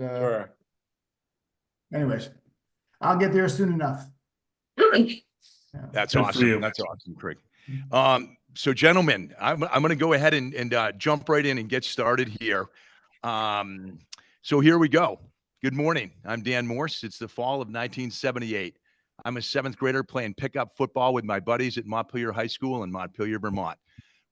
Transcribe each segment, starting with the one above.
Sure. anyways, I'll get there soon enough. That's Good for awesome. you. That's awesome, Craig. So gentlemen, I'm going to go ahead and jump right in and get started here. So here we go. Good morning. I'm Dan Morse. It's the fall of 1978. I'm a seventh grader playing pickup football with my buddies at Montpelier High School in Montpelier, Vermont.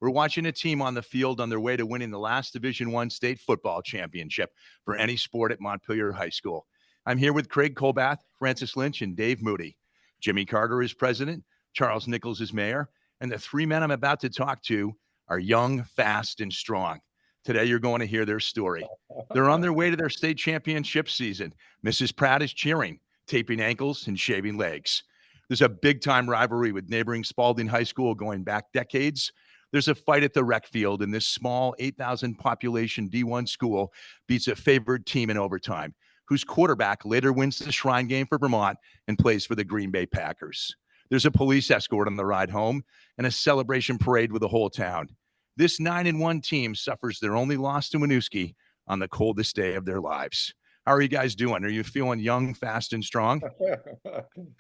We're watching a team on the field on their way to winning the last Division I state football championship for any sport at Montpelier High School. I'm here with Craig Colbath, Fran Lynch, and Dave Moody. Jimmy Carter is president, Charles Nichols is mayor, and the three men I'm about to talk to are young, fast, and strong. Today, you're going to hear their story. They're on their way to their state championship season. Mrs. Pratt is cheering, taping ankles and shaving legs. There's a big-time rivalry with neighboring Spalding High School going back decades. There's a fight at the rec field, and this small 8,000 population D-1 school beats a favored team in overtime, whose quarterback later wins the Shrine Game for Vermont and plays for the Green Bay Packers. There's a police escort on the ride home and a celebration parade with the whole town. This 9-1 team suffers their only loss to Winooski on the coldest day of their lives. How are you guys doing? Are you feeling young, fast, and strong?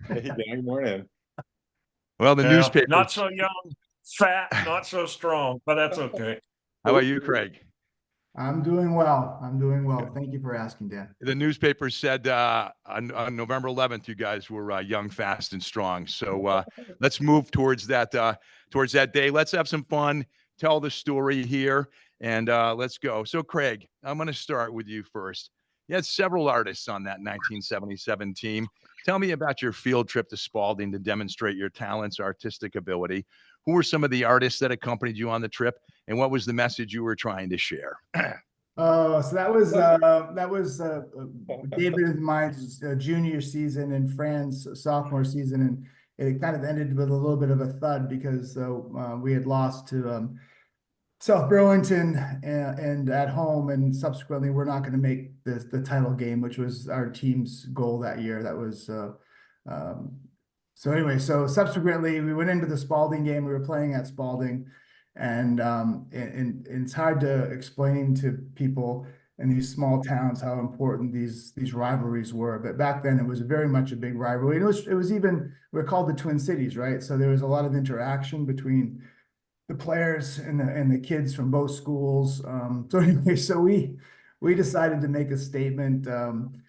Hey, Dan, good morning. Well, the newspaper. Not so young, fat, not so strong, but that's okay. How about you, Craig? I'm doing well. Thank you for asking, Dan. The newspaper said on November 11th, you guys were young, fast, and strong. So let's move towards that day. Let's have some fun. Tell the story here, and let's go. So, Craig, I'm going to start with you first. You had several artists on that 1977 team. Tell me about your field trip to Spalding to demonstrate your talents, artistic ability. Who were some of the artists that accompanied you on the trip, and what was the message you were trying to share? So that was David and my junior season and Fran's sophomore season, and it kind of ended with a little bit of a thud because we had lost to South Burlington and at home, and subsequently we're not going to make the title game, which was our team's goal that year. That was so anyway. So subsequently we went into the Spalding game. We were playing at Spalding, and it's hard to explain to people in these small towns how important these rivalries were. But back then it was very much a big rivalry. And it was even, we're called the Twin Cities, right? So there was a lot of interaction between the players and the kids from both schools. So anyway, so we decided to make a statement,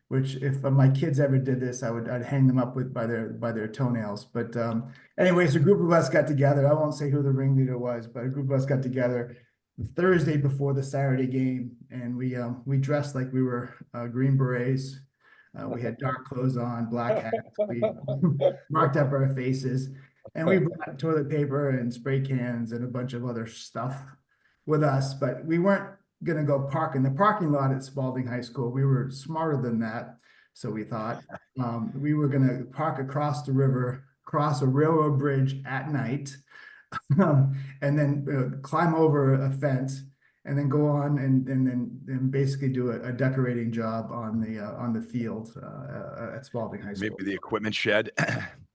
which if my kids ever did this, I'd hang them up by their toenails. But anyways, a group of us got together. I won't say who the ringleader was, but a group of us got together the Thursday before the Saturday game, and we dressed like we were Green Berets. We had dark clothes on, black hats. We marked up our faces. And we brought toilet paper and spray cans and a bunch of other stuff with us, but we weren't going to go park in the parking lot at Spalding High School. We were smarter than that. So we thought we were going to park across the river, cross a railroad bridge at night, and then climb over a fence, and then go on and then basically do a decorating job on the field at Spalding High School. Maybe the equipment shed.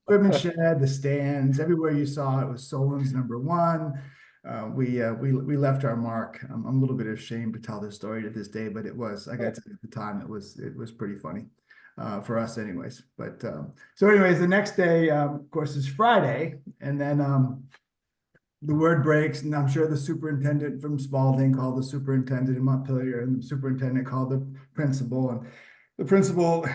Equipment shed, the stands, everywhere you saw it was Solon's #1. We left our mark. I'm a little bit ashamed to tell this story to this day, but it was, I got to at the time, it was pretty funny for us anyways. But so anyways, the next day, of course, is Friday, and then the word breaks, and I'm sure the superintendent from Spalding called the superintendent in Montpelier, and the superintendent called the principal, and the principal,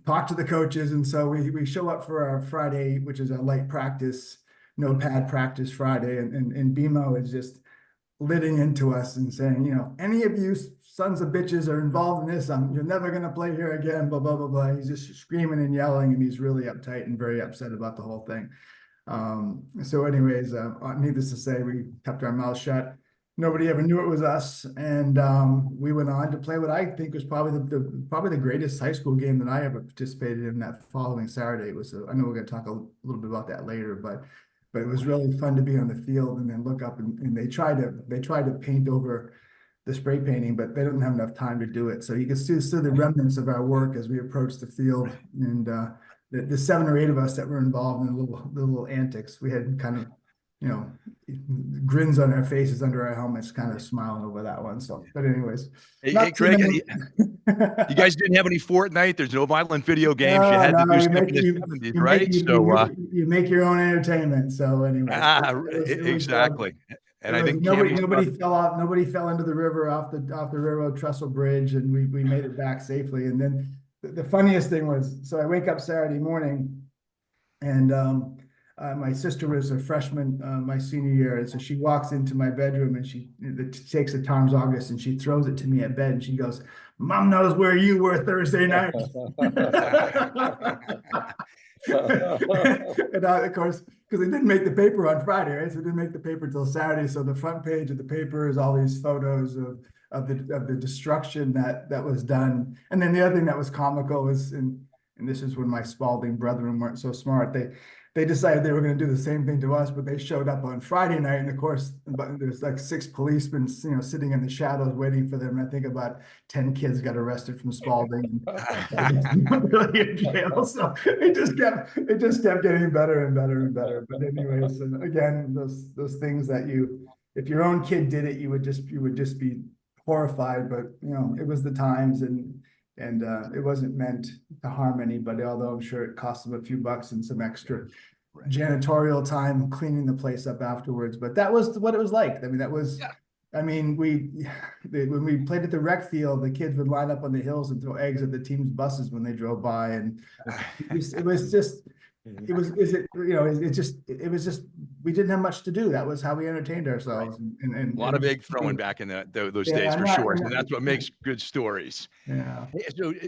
talked to the coaches. And so we show up for our Friday, which is a light practice, no pad practice Friday. And BMO is just litting into us and saying, any of you sons of bitches are involved in this, you're never going to play here again, blah, blah, blah, blah. He's just screaming and yelling, and he's really uptight and very upset about the whole thing. So anyways, needless to say, we kept our mouths shut. Nobody ever knew it was us, and we went on to play what I think was probably the greatest high school game that I ever participated in. That following Saturday, it was. I know we're going to talk a little bit about that later, but it was really fun to be on the field and then look up and they tried to paint over the spray painting, but they didn't have enough time to do it. So you can see the remnants of our work as we approached the field, and the 7 or 8 of us that were involved in the little antics. We had kind of grins on our faces under our helmets, kind of smiling over that one. So, but anyways, Hey, Craig, you guys didn't have any Fortnite. There's no violent video games. You had to do stuff in the 70s, right? You make your own entertainment. So anyways, exactly. And I think nobody fell out. Nobody fell into the river off the railroad trestle bridge, and we made it back safely. And then the funniest thing was, so I wake up Saturday morning, and my sister was a freshman my senior year, and so she walks into my bedroom and she takes a Tom's August and she throws it to me at bed, and she goes, "Mom knows where you were Thursday night." And of course, because it didn't make the paper on Friday, right? So it didn't make the paper till Saturday. So the front page of the paper is all these photos of the destruction that was done. And then the other thing that was comical was, and this is when my Spalding brethren weren't so smart. They decided they were going to do the same thing to us, but they showed up on Friday night, and of course, there's like 6 policemen, sitting in the shadows waiting for them. And I think about 10 kids got arrested from Spalding. Really in jail. So it just kept getting better and better and better. But anyways, again, those things that if your own kid did it, you would just be horrified. But it was the times, and it wasn't meant to harm anybody, although I'm sure it cost them a few bucks and some extra janitorial time cleaning the place up afterwards. But that was what it was like. I mean, when we played at the rec field, the kids would line up on the hills and throw eggs at the team's buses when they drove by. And it was just, we didn't have much to do. That was how we entertained ourselves. Right. And a lot of egg throwing back in those days for sure. And that's what makes good stories. Yeah.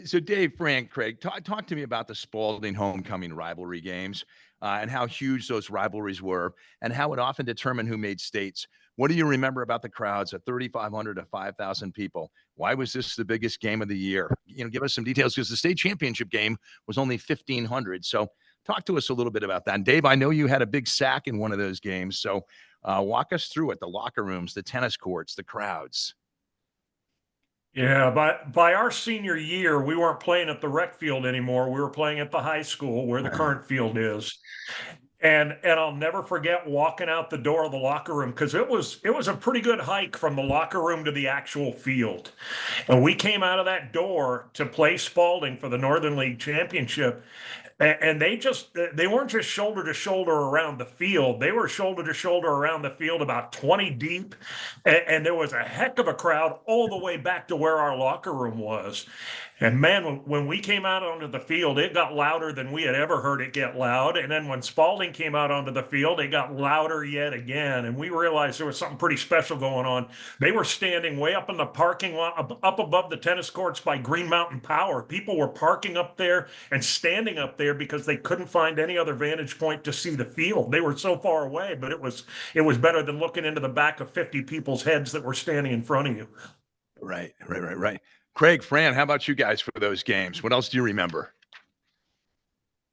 So Dave, Fran, Craig, talk to me about the Spalding homecoming rivalry games and how huge those rivalries were and how it often determined who made states. What do you remember about the crowds of 3,500 to 5,000 people? Why was this the biggest game of the year? Give us some details, because the state championship game was only 1,500. So talk to us a little bit about that. And Dave, I know you had a big sack in one of those games. So walk us through it, the locker rooms, the tennis courts, the crowds. Yeah, by our senior year, we weren't playing at the rec field anymore. We were playing at the high school where the current field is. And I'll never forget walking out the door of the locker room, because it was a pretty good hike from the locker room to the actual field. And we came out of that door to play Spalding for the Northern League Championship. And they weren't just shoulder to shoulder around the field. They were shoulder to shoulder around the field, about 20 deep. And there was a heck of a crowd all the way back to where our locker room was. And man, when we came out onto the field, it got louder than we had ever heard it get loud. And then when Spalding came out onto the field, it got louder yet again. And we realized there was something pretty special going on. They were standing way up in the parking lot, up above the tennis courts by Green Mountain Power. People were parking up there and standing up there because they couldn't find any other vantage point to see the field. They were so far away, but it was better than looking into the back of 50 people's heads that were standing in front of you. Right. Craig, Fran, how about you guys for those games? What else do you remember?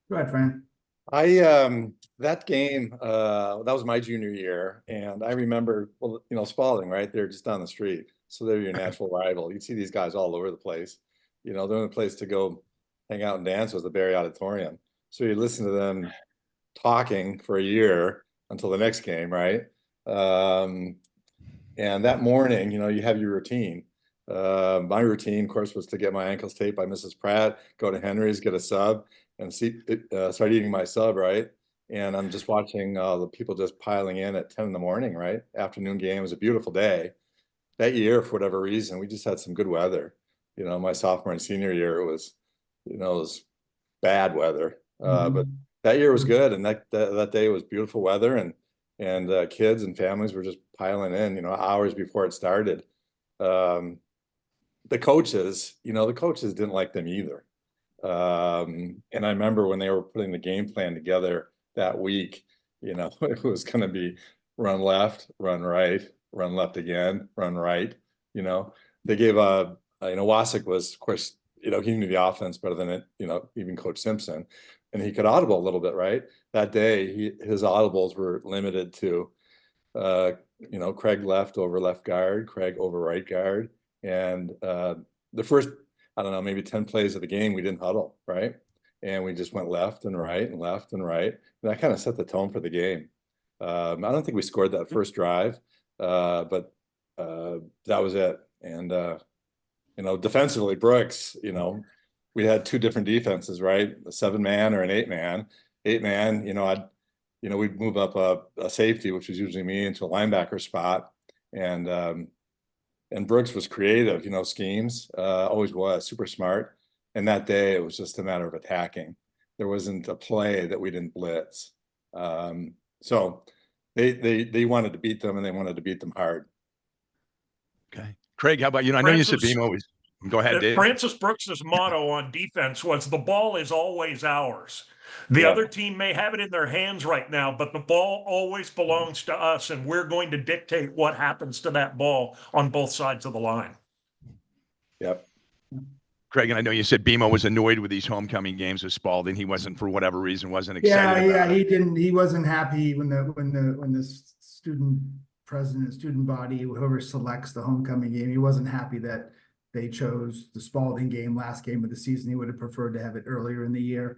Go ahead, Fran. That game, that was my junior year, and I remember, Spalding, right? They're just down the street, so they're your natural rival. You see these guys all over the place. The only place to go hang out and dance was the Barry Auditorium. So you listen to them talking for a year until the next game, right? And that morning, you have your routine. My routine, of course, was to get my ankles taped by Mrs. Pratt, go to Henry's, get a sub, and start eating my sub, right? And I'm just watching the people just piling in at 10 in the morning, right? Afternoon game. It was a beautiful day. That year, for whatever reason, we just had some good weather. My sophomore and senior year, it was bad weather. But that year was good, and that day was beautiful weather, and kids and families were just piling in, hours before it started. The coaches didn't like them either. And I remember when they were putting the game plan together that week, it was going to be run left, run right, run left again, run right. They gave Wasik was, of course, he knew the offense better than it, even Coach Simpson, and he could audible a little bit, right? That day, his audibles were limited to, Craig left over left guard, Craig over right guard. And the first, I don't know, maybe 10 plays of the game, we didn't huddle, right? And we just went left and right and left and right. And that kind of set the tone for the game. I don't think we scored that first drive, but that was it. And defensively, Brooks, we had two different defenses, right? A 7-man or an 8-man. 8-man, we'd move up a safety, which was usually me, into a linebacker spot, and Brooks was creative, schemes, always was super smart. And that day, it was just a matter of attacking. There wasn't a play that we didn't blitz. So they wanted to beat them, and they wanted to beat them hard. Okay. Craig, how about you? I know you said BMO is. Go ahead, Dave. Francis Brooks's motto on defense was the ball is always ours. The other team may have it in their hands right now, but the ball always belongs to us, and we're going to dictate what happens to that ball on both sides of the line. Yep. Craig, and I know you said BMO was annoyed with these homecoming games with Spalding. He wasn't, for whatever reason, wasn't excited. Yeah, he didn't. He wasn't happy when the student president, student body, whoever selects the homecoming game, he wasn't happy that they chose the Spalding game, last game of the season. He would have preferred to have it earlier in the year.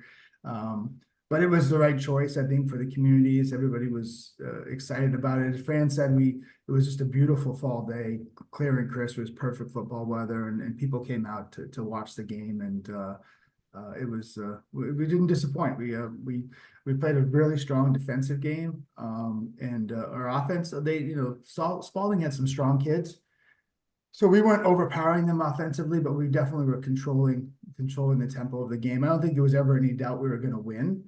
But it was the right choice, I think, for the communities. Everybody was excited about it. As Fran said, it was just a beautiful fall day, clear and crisp. It was perfect football weather, and people came out to watch the game, and it was we didn't disappoint. We played a really strong defensive game, and our offense. Spalding had some strong kids, so we weren't overpowering them offensively, but we definitely were controlling the tempo of the game. I don't think there was ever any doubt we were going to win.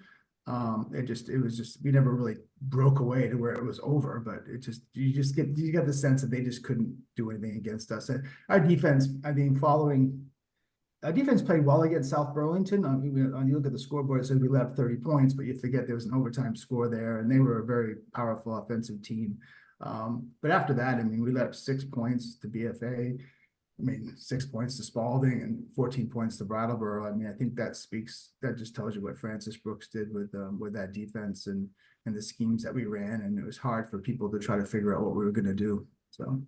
It was just we never really broke away to where it was over, but you get the sense that they just couldn't do anything against us. And our defense, I think, our defense played well against South Burlington. You look at the scoreboard, it says we left 30 points, but you forget there was an overtime score there, and they were a very powerful offensive team. But after that, we let up 6 points to BFA. 6 points to Spalding and 14 points to Brattleboro. I think that just tells you what Francis Brooks did with that defense and the schemes that we ran. And it was hard for people to try to figure out what we were going to do. So.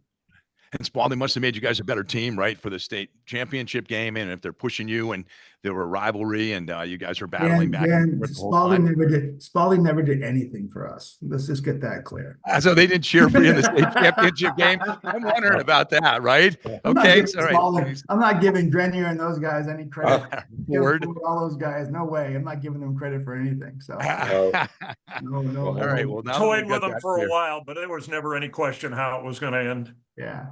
And Spalding must have made you guys a better team, right, for the state championship game. And if they're pushing you, and there were rivalry, and you guys are battling back. Spalding never did anything for us. Let's just get that clear. So they didn't cheer for you in the state championship game. I'm wondering about that, right? Okay, all right. I'm not giving Grenier and those guys any credit. All those guys, no way. I'm not giving them credit for anything. So no. All right. Well, now toyed with them for a while, but there was never any question how it was going to end. Yeah.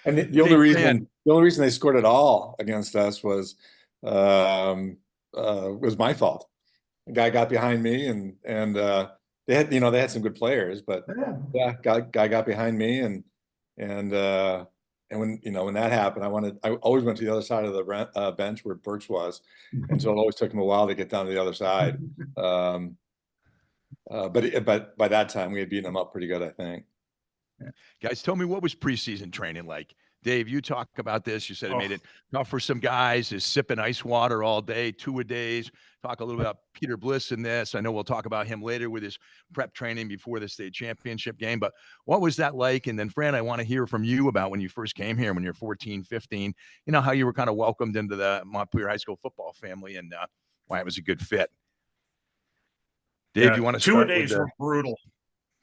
And the only reason they scored at all against us was my fault. The guy got behind me, and they had some good players, but guy got behind me, and when that happened, I always went to the other side of the bench where Burks was, and so it always took him a while to get down to the other side. But by that time we had beaten him up pretty good, I think. Yeah. Guys, tell me, what was preseason training like? Dave, you talk about this. You said it made it tough for some guys, is sipping ice water all day, 2-a-days. Talk a little about Peter Bliss in this. I know we'll talk about him later with his prep training before the state championship game, but what was that like? And then, Fran, I want to hear from you about when you first came here, when you're 14, 15, how you were kind of welcomed into the Montpelier High School football family, and why it was a good fit. Dave, you want to start? 2-a-days were brutal.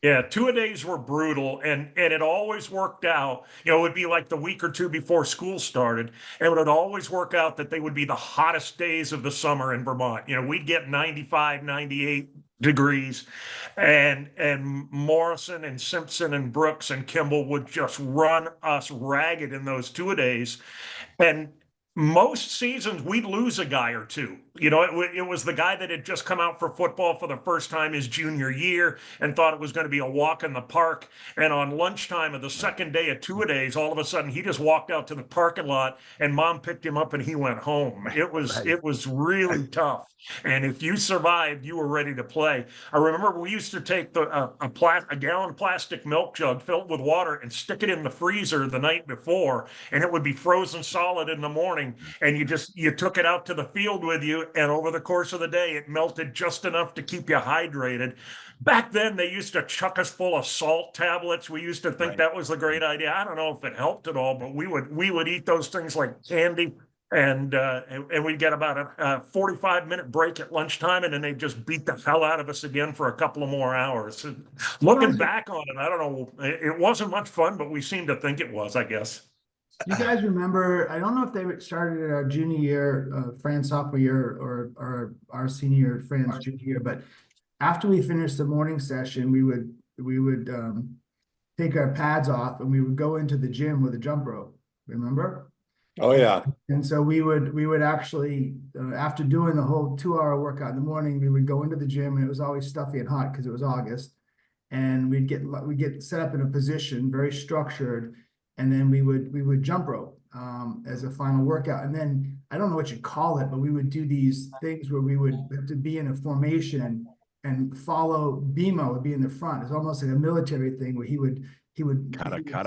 Yeah, 2-a-days were brutal, and it always worked out. It would be like the week or two before school started, and it would always work out that they would be the hottest days of the summer in Vermont. We'd get 95, 98 degrees, and Morrison and Simpson and Brooks and Kimball would just run us ragged in those 2-a-days. And most seasons we'd lose a guy or two. It was the guy that had just come out for football for the first time his junior year and thought it was going to be a walk in the park. And on lunchtime of the second day of 2-a-days, all of a sudden he just walked out to the parking lot, and mom picked him up and he went home. It was really tough. And if you survived, you were ready to play. I remember we used to take a gallon plastic milk jug filled with water and stick it in the freezer the night before, and it would be frozen solid in the morning. And you took it out to the field with you, and over the course of the day, it melted just enough to keep you hydrated. Back then, they used to chuck us full of salt tablets. We used to think that was a great idea. I don't know if it helped at all, but we would eat those things like candy. and we'd get about a 45-minute break at lunchtime, and then they just beat the hell out of us again for a couple of more hours. Looking back on it, I don't know, it wasn't much fun, but we seemed to think it was, I guess. You guys remember, I don't know if they started in our junior year, Fran's sophomore year, or our senior year, Fran's junior year, but after we finished the morning session, we would take our pads off and we would go into the gym with a jump rope. Remember? Oh yeah. And so we would actually, after doing the whole 2-hour workout in the morning, we would go into the gym, and it was always stuffy and hot because it was August. And we'd get set up in a position, very structured, and then we would jump rope as a final workout. And then I don't know what you call it, but we would do these things where we would have to be in a formation and follow. BMO would be in the front. It's almost like a military thing where he would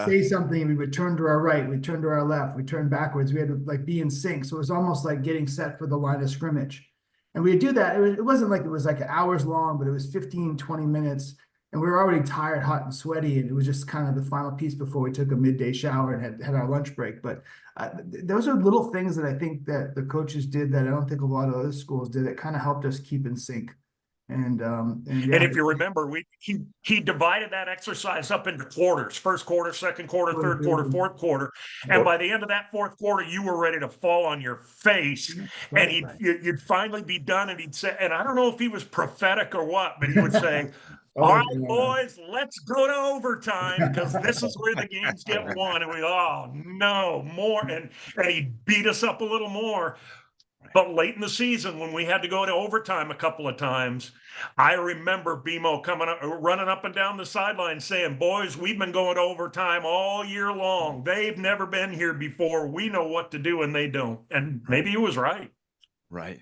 say something, and we would turn to our right, we'd turn to our left, we'd turn backwards. We had to like be in sync. So it was almost like getting set for the line of scrimmage. And we'd do that. It wasn't like it was like hours long, but it was 15, 20 minutes. And we were already tired, hot, and sweaty. And it was just kind of the final piece before we took a midday shower and had our lunch break. But those are little things that I think that the coaches did that I don't think a lot of other schools did, that kind of helped us keep in sync. And yeah. And if you remember, he divided that exercise up into quarters: first quarter, second quarter, third quarter, fourth quarter. And by the end of that fourth quarter, you were ready to fall on your face, and you'd finally be done. And he'd say, and I don't know if he was prophetic or what, but he would say, "All right, boys, let's go to overtime, because this is where the games get won." And we, oh no, more, and he beat us up a little more. But late in the season, when we had to go to overtime a couple of times, I remember BMO coming up, running up and down the sideline saying, "Boys, we've been going to overtime all year long. They've never been here before. We know what to do, and they don't." And maybe he was right. Right.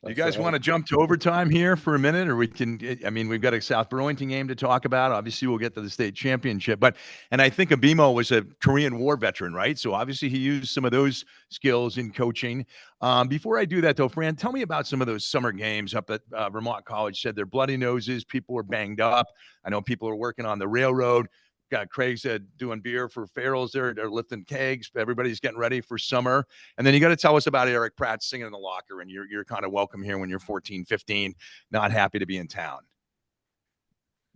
You guys want to jump to overtime here for a minute, or we can, I mean, we've got a South Burlington game to talk about. Obviously, we'll get to the state championship, and I think Abimo was a Korean War veteran, right? So obviously he used some of those skills in coaching. Before I do that though, Fran, tell me about some of those summer games up at Vermont College. Said they're bloody noses. People were banged up. I know people are working on the railroad. Got Craig said doing beer for Farrell's there. They're lifting kegs. Everybody's getting ready for summer. And then you got to tell us about Eric Pratt singing in the locker. And you're kind of welcome here when you're 14, 15, not happy to be in town.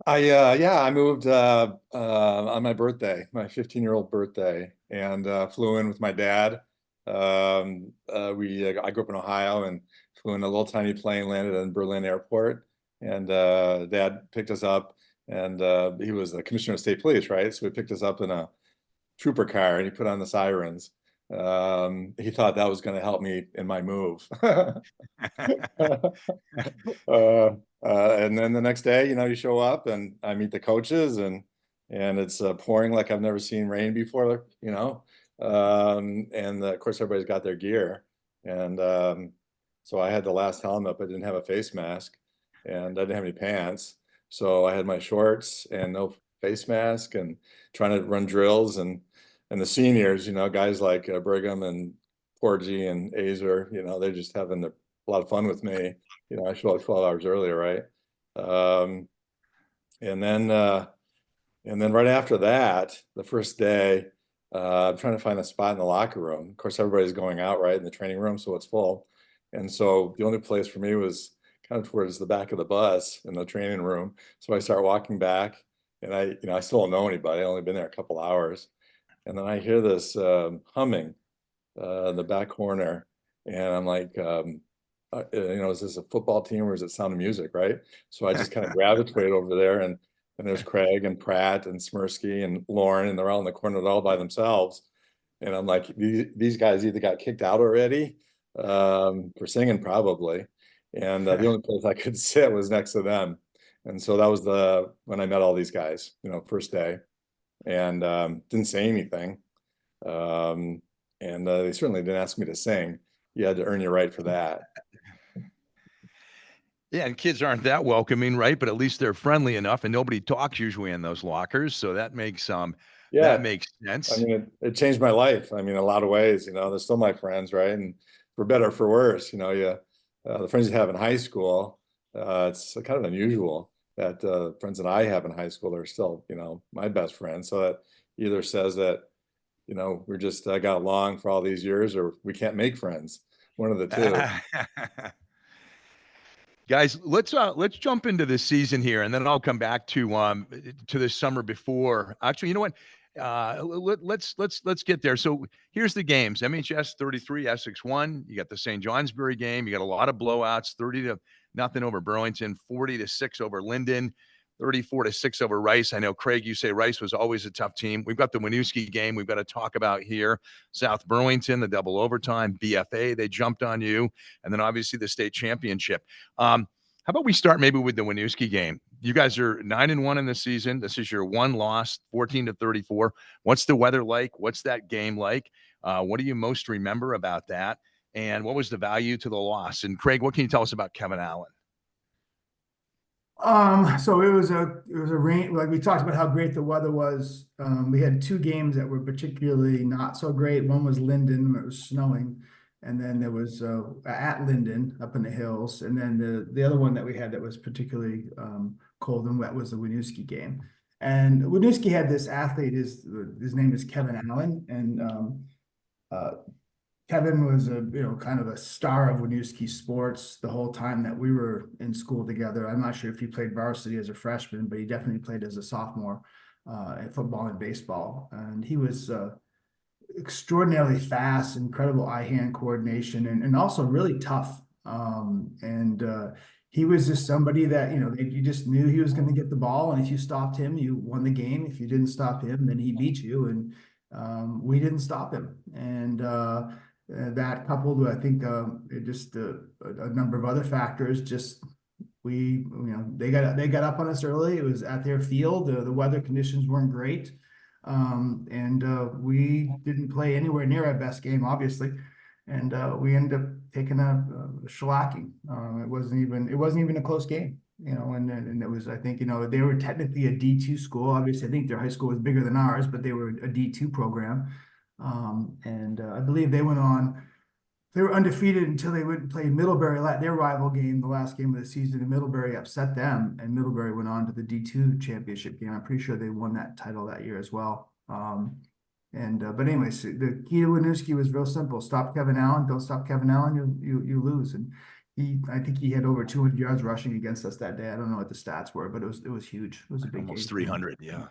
I moved on my birthday, my 15-year-old birthday, and flew in with my dad. I grew up in Ohio and flew in a little tiny plane, landed in Berlin airport, and Dad picked us up. And he was the commissioner of state police, right? So he picked us up in a trooper car, and he put on the sirens. He thought that was going to help me in my move. And then the next day, you show up, and I meet the coaches, and it's pouring like I've never seen rain before, and of course everybody's got their gear. And so I had the last helmet, but I didn't have a face mask, and I didn't have any pants. So I had my shorts and no face mask, and trying to run drills, and the seniors, guys like Brigham and Porgy and Azer, they're just having a lot of fun with me. I show up 12 hours earlier, right? And then right after that, the first day, I'm trying to find a spot in the locker room. Of course, everybody's going out, right, in the training room, so it's full. And so the only place for me was kind of towards the back of the bus in the training room. So I start walking back, and I still don't know anybody. I've only been there a couple hours. And then I hear this humming in the back corner, and I'm like, is this a football team, or is it Sound of Music, right? So I just kind of gravitate over there, and there's Craig and Pratt and Smirsky and Lauren, and they're all in the corner all by themselves. And I'm like, these guys either got kicked out already for singing, probably. And the only place I could sit was next to them. And so that was when I met all these guys, first day, and didn't say anything. And they certainly didn't ask me to sing. You had to earn your right for that. Yeah, and kids aren't that welcoming, right? But at least they're friendly enough, and nobody talks usually in those lockers. So that makes that makes sense. I mean, it changed my life. I mean, in a lot of ways, they're still my friends, right? And for better or for worse, the friends you have in high school, it's kind of unusual that friends that I have in high school are still, my best friends. So that either says that, you know, we're just got along for all these years, or we can't make friends. One of the two. Guys, let's jump into this season here, and then I'll come back to this summer before. Actually, you know what? Let's get there. So here's the games: MHS 33, Essex 1. You got the St. Johnsbury game. You got a lot of blowouts: 30-0 over Burlington, 40-6 over Linden, 34-6 over Rice. I know, Craig, you say Rice was always a tough team. We've got the Winooski game we've got to talk about here. South Burlington, the double overtime. BFA, they jumped on you, and then obviously the state championship. How about we start maybe with the Winooski game? You guys are 9-1 in the season. This is your one loss, 14-34. What's the weather like? What's that game like? What do you most remember about that? And what was the value to the loss? And Craig, what can you tell us about Kevin Allen? So it was a rain, like we talked about how great the weather was. We had two games that were particularly not so great. One was Linden, where it was snowing, and then there was at Linden up in the hills, and then the other one that we had that was particularly cold and wet was the Winooski game. And Winooski had this athlete, his name is Kevin Allen, and Kevin was kind of a star of Winooski sports the whole time that we were in school together. I'm not sure if he played varsity as a freshman, but he definitely played as a sophomore in football and baseball. And he was extraordinarily fast, incredible eye-hand coordination, and also really tough. He was just somebody that, you just knew he was going to get the ball. And if you stopped him, you won the game. If you didn't stop him, then he beat you. And we didn't stop him. And that coupled with, I think, a number of other factors, they got up on us early. It was at their field. The weather conditions weren't great. We didn't play anywhere near our best game, obviously. And we ended up taking a shellacking. It wasn't even a close game, and it was, I think, they were technically a D2 school. Obviously, I think their high school was bigger than ours, but they were a D2 program. I believe they were undefeated until they went and played Middlebury, their rival game, the last game of the season, and Middlebury upset them, and Middlebury went on to the D2 championship game. I'm pretty sure they won that title that year as well. But anyways, the key to Winooski was real simple: stop Kevin Allen. Don't stop Kevin Allen, you lose. And I think he had over 200 yards rushing against us that day. I don't know what the stats were, but it was huge. It was a big Almost game. 300, yeah.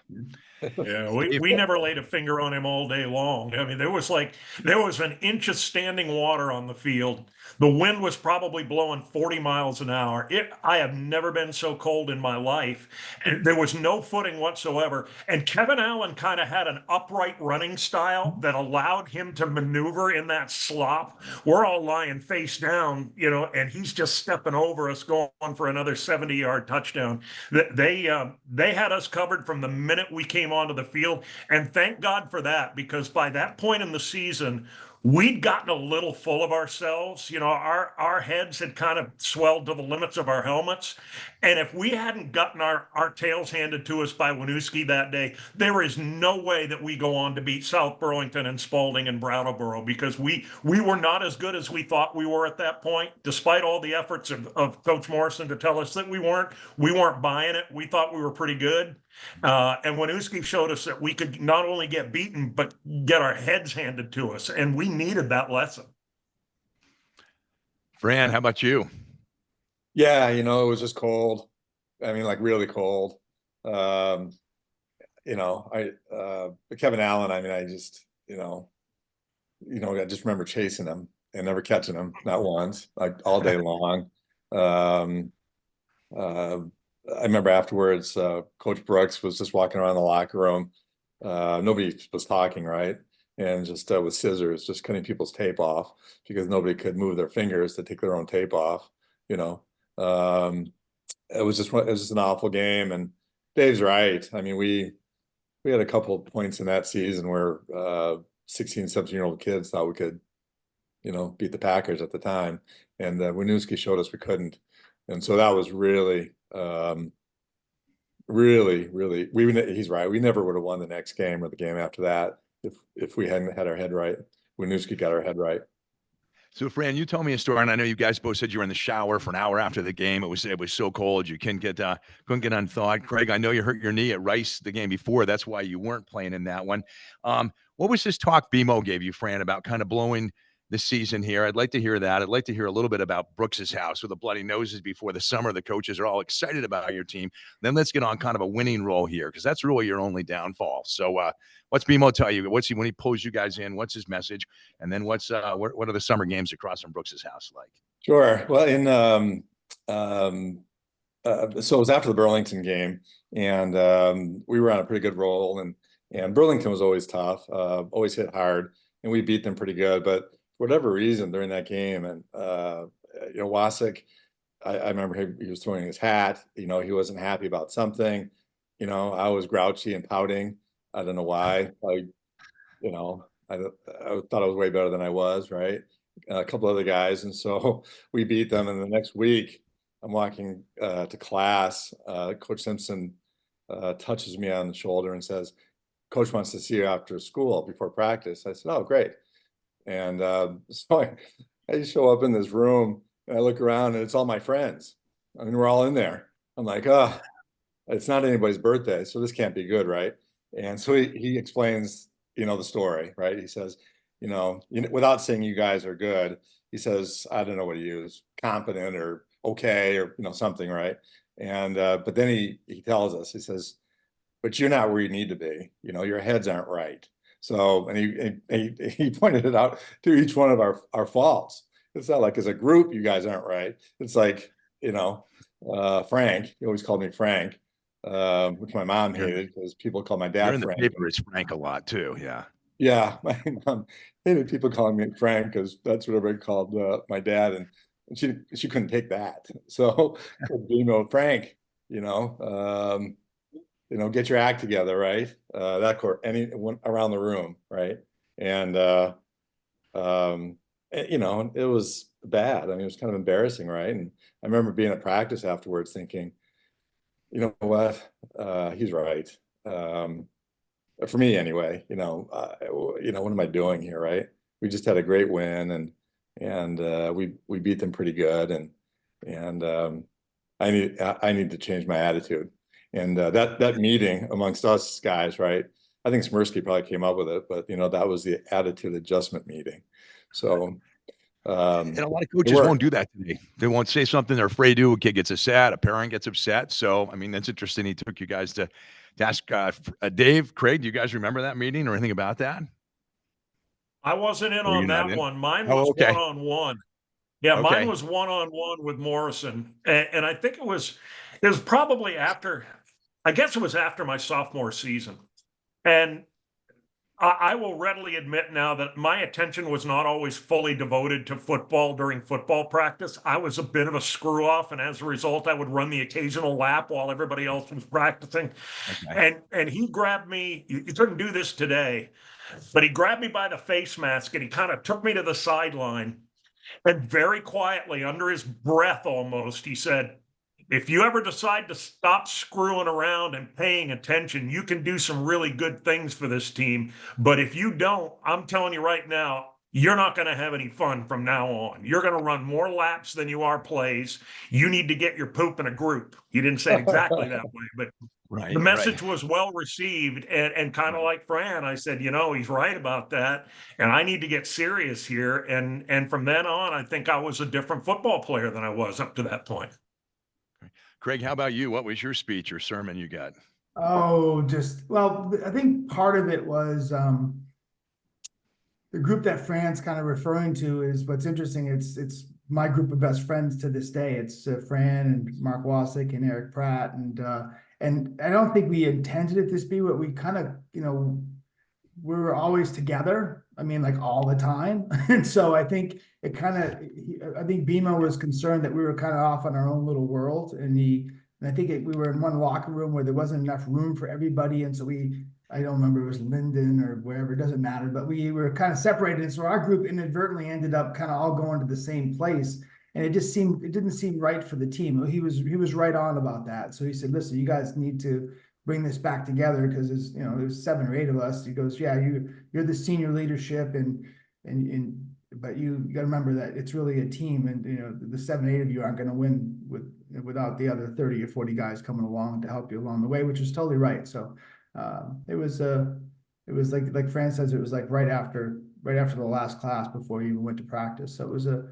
Yeah, we never laid a finger on him all day long. I mean, there was an inch of standing water on the field. The wind was probably blowing 40 miles an hour. I have never been so cold in my life. And there was no footing whatsoever. And Kevin Allen kind of had an upright running style that allowed him to maneuver in that slop. We're all lying face down, and he's just stepping over us, going for another 70-yard touchdown. They had us covered from the minute we came onto the field, and thank God for that, because by that point in the season, we'd gotten a little full of ourselves. Our heads had kind of swelled to the limits of our helmets. And if we hadn't gotten our tails handed to us by Winooski that day, there is no way that we go on to beat South Burlington and Spalding and Brattleboro, because we were not as good as we thought we were at that point, despite all the efforts of Coach Morrison to tell us that we weren't buying it. We thought we were pretty good. And Winooski showed us that we could not only get beaten, but get our heads handed to us. And we needed that lesson. Fran, how about you? Yeah, it was just cold. I mean, like really cold. But Kevin Allen, I mean, I just, I just remember chasing him and never catching him, not once, like all day long. I remember afterwards, Coach Brooks was just walking around the locker room. Nobody was talking, right? And just with scissors, just cutting people's tape off, because nobody could move their fingers to take their own tape off. It was just an awful game. And Dave's right. I mean, we had a couple of points in that season where 16, 17-year-old kids thought we could, beat the Packers at the time. And Winooski showed us we couldn't. And so that was really, really, he's right. We never would have won the next game or the game after that if we hadn't had our head right. Winooski got our head right. So, Fran, you told me a story, and I know you guys both said you were in the shower for an hour after the game. It was so cold you couldn't get unthawed. Craig, I know you hurt your knee at Rice the game before. That's why you weren't playing in that one. What What was this talk BMO gave you, Fran, about kind of blowing the season here? I'd like to hear that. I'd like to hear a little bit about Brooks's house with the bloody noses before the summer. The coaches are all excited about your team. Then let's get on kind of a winning roll here, because that's really your only downfall. So what's BMO tell you? What's he, when he pulls you guys in, what's his message? And then what are the summer games across from Brooks's house like? Sure. Well, so it was after the Burlington game, and we were on a pretty good roll, and Burlington was always tough, always hit hard, and we beat them pretty good. But for whatever reason during that game, and Wasik, I remember he was throwing his hat. He wasn't happy about something. I was grouchy and pouting. I don't know why. I thought I was way better than I was, right? A couple other guys, and so we beat them. And the next week, I'm walking to class. Coach Simpson touches me on the shoulder and says, "Coach wants to see you after school before practice." I said, "Oh, great." And so I show up in this room and I look around and it's all my friends. I mean, we're all in there. I'm like, oh, it's not anybody's birthday, so this can't be good, right? And so he explains, the story, right? He says, without saying you guys are good, he says, I don't know what he used, competent or okay or something, right? And but then he tells us, he says, but you're not where you need to be. Your heads aren't right. So, and he pointed it out to each one of our faults. It's not like as a group you guys aren't right. It's like Frank. He always called me Frank, which my mom hated because people call my dad You're in Frank. the paper as Frank a lot too. Yeah. Yeah, my mom hated people calling me Frank because that's what everybody called my dad, and she couldn't take that. So, Frank, get your act together, right? That court, anyone around the room, right? And it was bad. I mean, it was kind of embarrassing, right? And I remember being at practice afterwards, thinking, you know what, he's right. For me, anyway, what am I doing here, right? We just had a great win, and we beat them pretty good, and I need to change my attitude. And that meeting amongst us guys, right? I think Smirsky probably came up with it, but that was the attitude adjustment meeting. So, and a lot of coaches won't do that today. They won't say something they're afraid to. A kid gets upset, a parent gets upset. So, I mean, that's interesting. He took you guys to ask Dave, Craig. Do you guys remember that meeting or anything about that? I wasn't in on that one. Mine was one-on-one. Yeah, mine was one-on-one with Morrison, and I think it was probably after. I guess it was after my sophomore season, and I will readily admit now that my attention was not always fully devoted to football during football practice. I was a bit of a screw off, and as a result, I would run the occasional lap while everybody else was practicing. Okay. And he grabbed me. You couldn't do this today, but he grabbed me by the face mask and he kind of took me to the sideline. And very quietly, under his breath almost, he said, if you ever decide to stop screwing around and paying attention, you can do some really good things for this team. But if you don't, I'm telling you right now, you're not going to have any fun from now on. You're going to run more laps than you are plays. You need to get your poop in a group. He didn't say exactly that way, but the message was well received. And kind of like Fran, I said, he's right about that. And I need to get serious here. And from then on, I think I was a different football player than I was up to that point. Craig, how about you? What was your speech or sermon you got? Oh, I think part of it was the group that Fran's kind of referring to is what's interesting. It's my group of best friends to this day. It's Fran and Mark Wasik and Eric Pratt, and I don't think we intended it to be, but we kind of, we were always together. I mean, like all the time. And so I think I think Bima was concerned that we were kind of off on our own little world. And I think we were in one locker room where there wasn't enough room for everybody. And so I don't remember, it was Linden or wherever, it doesn't matter, but we were kind of separated. And so our group inadvertently ended up kind of all going to the same place. And it didn't seem right for the team. He was right on about that. So he said, listen, you guys need to bring this back together, because there's 7 or 8 of us. He goes, yeah, you're the senior leadership, but you got to remember that it's really a team, and the 7 or 8 of you aren't going to win without the other 30 or 40 guys coming along to help you along the way, which is totally right. So it was it was like Fran says, it was like right after the last class before you even went to practice. So it was a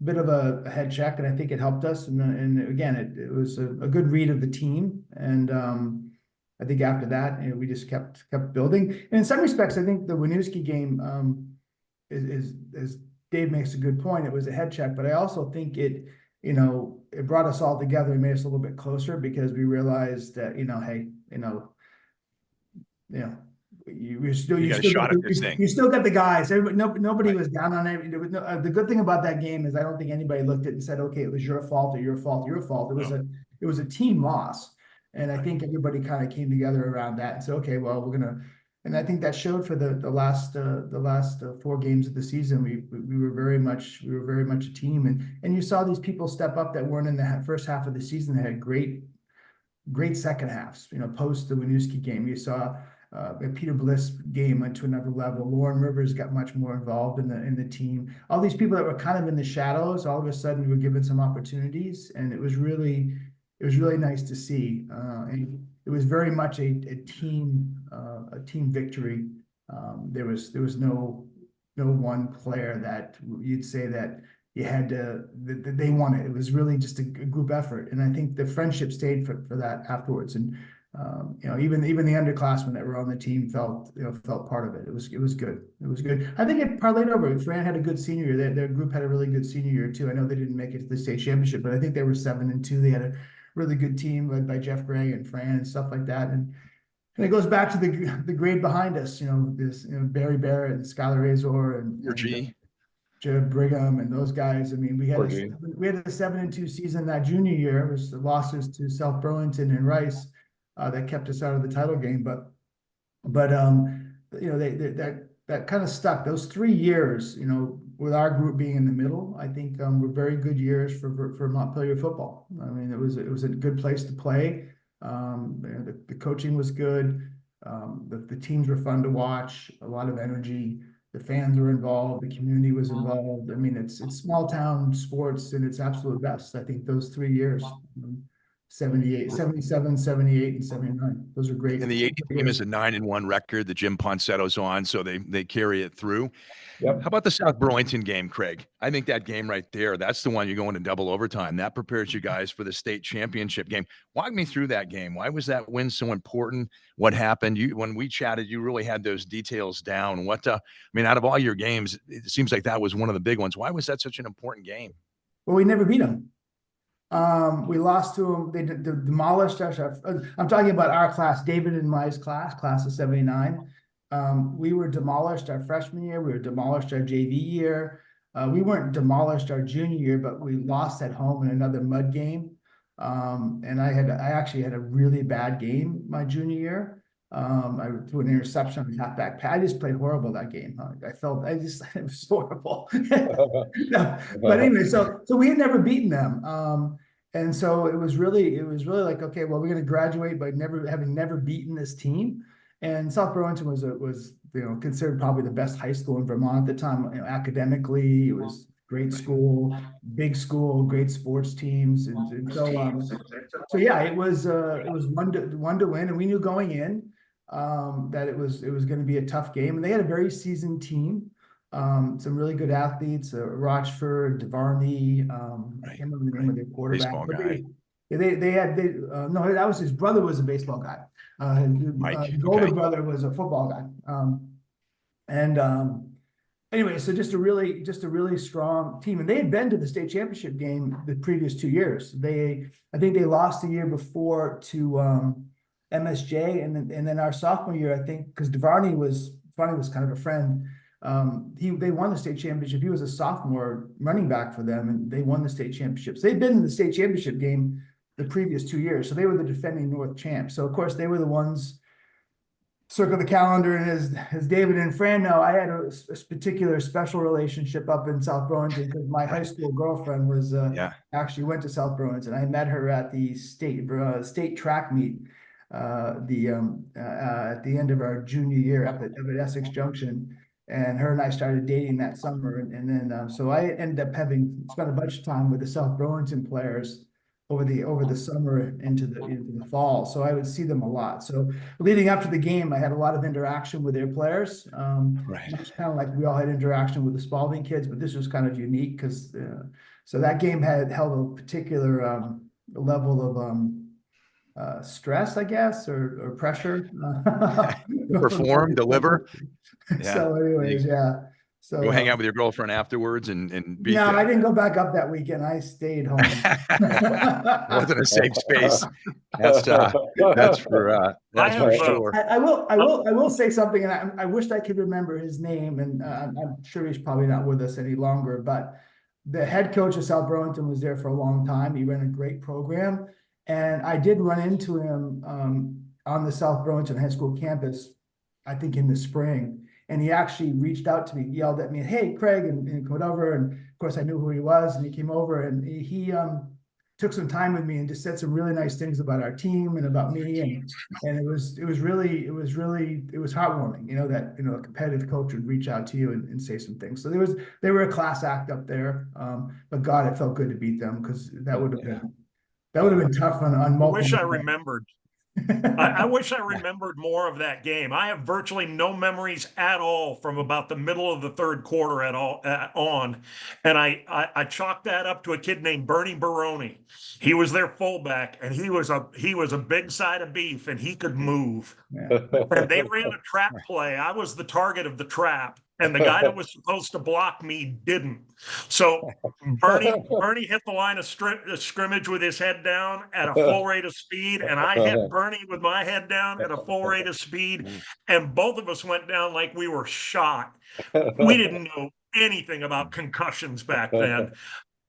bit of a head check, and I think it helped us. And again, it was a good read of the team. And I think after that, we just kept building. And in some respects, I think the Winooski game is Dave makes a good point. It was a head check, but I also think it brought us all together and made us a little bit closer, because we realized that, hey, you still got the guys. Nobody was down on it. There was the good thing about that game is I don't think anybody looked at it and said, okay, it was your fault or your fault or your fault. It was a team loss, and I think everybody kind of came together around that and said, okay, well, we're gonna. And I think that showed for the last 4 games of the season. We were very much a team, and you saw these people step up that weren't in the first half of the season. They had great second halves. Post the Winooski game, you saw Peter Bliss game went to another level. Lauren Rivers got much more involved in the team. All these people that were kind of in the shadows, all of a sudden were given some opportunities, and it was really nice to see. And it was very much a team victory. There was no one player that you'd say that you had to that they won it. It was really just a group effort, and I think the friendship stayed for that afterwards. And even the underclassmen that were on the team felt part of it. It was good. It was good. I think it parlayed over. Fran had a good senior year. Their group had a really good senior year too. I know they didn't make it to the state championship, but I think they were 7-2. They had a really good team led by Jeff Gray and Fran and stuff like that. And it goes back to the grade behind us. Barry Barrett and Skylar Azor and Jared Brigham and those guys. I mean, we had a 7-2 season that junior year. It was the losses to South Burlington and Rice that kept us out of the title game. But that kind of stuck. Those 3 years, with our group being in the middle, I think were very good years for Montpelier football. I mean, it was a good place to play. The coaching was good. The teams were fun to watch. A lot of energy. The fans were involved. The community was involved. I mean, it's small town sports in its absolute best. I think those 3 years, 78, 77, 78, and 79. Those are great. And the 80 team is a 9-1 record. The Jim Ponsetto's on, so they carry it through. Yep. How about the South Burlington game, Craig? I think that game right there, that's the one you're going to double overtime. That prepares you guys for the state championship game. Walk me through that game. Why was that win so important? What happened? When we chatted, you really had those details down. Out of all your games, it seems like that was one of the big ones. Why was that such an important game? Well, we never beat them. We lost to them. They demolished us. I'm talking about our class, David and my class of 79. We were demolished our freshman year. We were demolished our JV year. We weren't demolished our junior year, but we lost at home in another mud game. And I actually had a really bad game my junior year. I threw an interception on halfback. I just played horrible that game. It was horrible. But anyway, so we had never beaten them. And so it was really like, okay, well, we're going to graduate by having never beaten this team. And South Burlington was considered probably the best high school in Vermont at the time. Academically, it was great school, big school, great sports teams, and so yeah, it was one to win, and we knew going in that it was going to be a tough game, and they had a very seasoned team, some really good athletes, Rochford, DeVarney, I can't remember the name of their quarterback. Baseball guy. No, that was his brother was a baseball guy. His older brother was a football guy. Anyway, so just a really strong team, and they had been to the state championship game the previous 2 years. I think they lost the year before to MSJ, and then our sophomore year, I think, because DeVarney was kind of a friend. They won the state championship. He was a sophomore running back for them, and they won the state championships. They'd been in the state championship game the previous 2 years, so they were the defending North champs. So of course they were the ones circle the calendar, and as David and Fran know, I had a particular special relationship up in South Burlington because my high school girlfriend was actually went to South Burlington. I met her at the state track meet at the end of our junior year up at Essex Junction. And her and I started dating that summer, and then so I ended up having spent a bunch of time with the South Burlington players over the summer into the fall. So I would see them a lot. So leading up to the game, I had a lot of interaction with their players. Right. Much kind of like we all had interaction with the Spalding kids, but this was kind of unique because so that game had held a particular level of stress, I guess, or pressure. Perform, deliver. Yeah. So anyways, yeah. So Go hang out with your girlfriend afterwards and beat no, them. I didn't go back up that weekend. I stayed home. Wasn't a safe space. That's for sure. I will say something, and I wished I could remember his name, and I'm sure he's probably not with us any longer. But the head coach of South Burlington was there for a long time. He ran a great program, and I did run into him on the South Burlington High School campus, I think in the spring. And he actually reached out to me, yelled at me, "Hey, Craig," and went over. And of course, I knew who he was. And he came over and he took some time with me and just said some really nice things about our team and about me. And it was heartwarming, that, a competitive coach would reach out to you and say some things. So they were a class act up there. But God, it felt good to beat them because that would have been tough on multiple. I wish I remembered. I wish I remembered more of that game. I have virtually no memories at all from about the middle of the third quarter on. And I chalked that up to a kid named Bernie Baroni. He was their fullback, and he was a big side of beef, and he could move. Yeah. And they ran a trap play. I was the target of the trap, and the guy that was supposed to block me didn't. So Bernie hit the line of scrimmage with his head down at a full rate of speed, and I hit Bernie with my head down at a full rate of speed, and both of us went down like we were shot. We didn't know anything about concussions back then.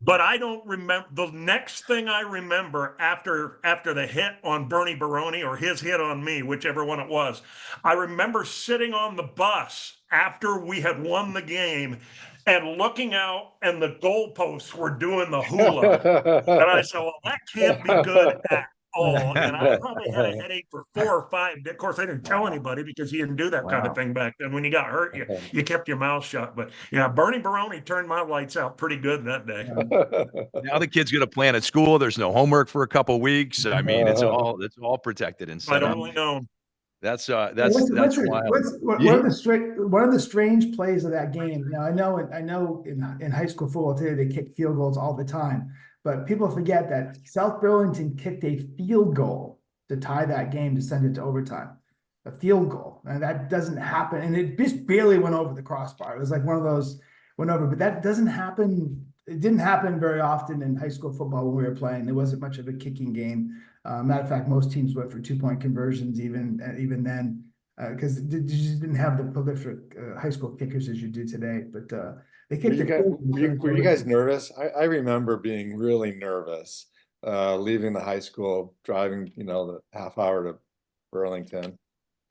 But I don't remember. The next thing I remember after the hit on Bernie Baroni, or his hit on me, whichever one it was, I remember sitting on the bus after we had won the game and looking out, and the goalposts were doing the hula. And I said, well, that can't be good at all. And I probably had a headache for 4 or 5. Of course, I didn't tell anybody because you didn't do that kind of thing back then. When you got hurt, you kept your mouth shut. But yeah, Bernie Baroni turned my lights out pretty good that day. Now the kid's going to plan at school. There's no homework for a couple of weeks. I mean, it's all protected and set I'd up. only known. That's One wild. of the strange plays of that game. Now I know in high school football today they kick field goals all the time, but people forget that South Burlington kicked a field goal to tie that game to send it to overtime. A field goal, and that doesn't happen, and it just barely went over the crossbar. It was like one of those went over, but that doesn't happen. It didn't happen very often in high school football when we were playing. There wasn't much of a kicking game. Matter of fact, most teams went for 2-point conversions even then, because you just didn't have the prolific high school kickers as you do today. But they kicked. Were you guys nervous? I remember being really nervous leaving the high school, driving the half hour to Burlington.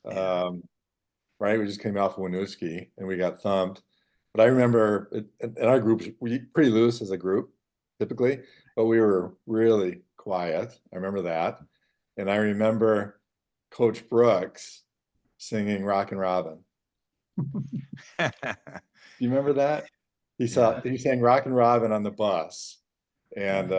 Right, we just came off of Winooski and we got thumped. But I remember in our group, we pretty loose as a group typically, but we were really quiet. I remember that. And I remember Coach Brooks singing Rockin' Robin. You remember that? He sang Rockin' Robin on the bus. And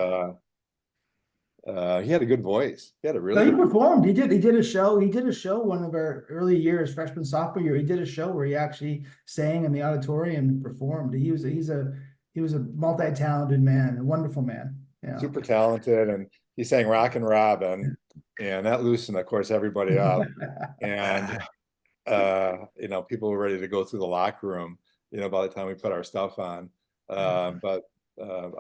he had a good voice. He had a really he performed. He did a show. He did a show one of our early years, freshman, sophomore year. He did a show where he actually sang in the auditorium and performed. He was a multi-talented man, a wonderful man. Yeah. Super talented, and he sang Rockin' Robin, and that loosened, of course, everybody up. And people were ready to go through the locker room, by the time we put our stuff on. But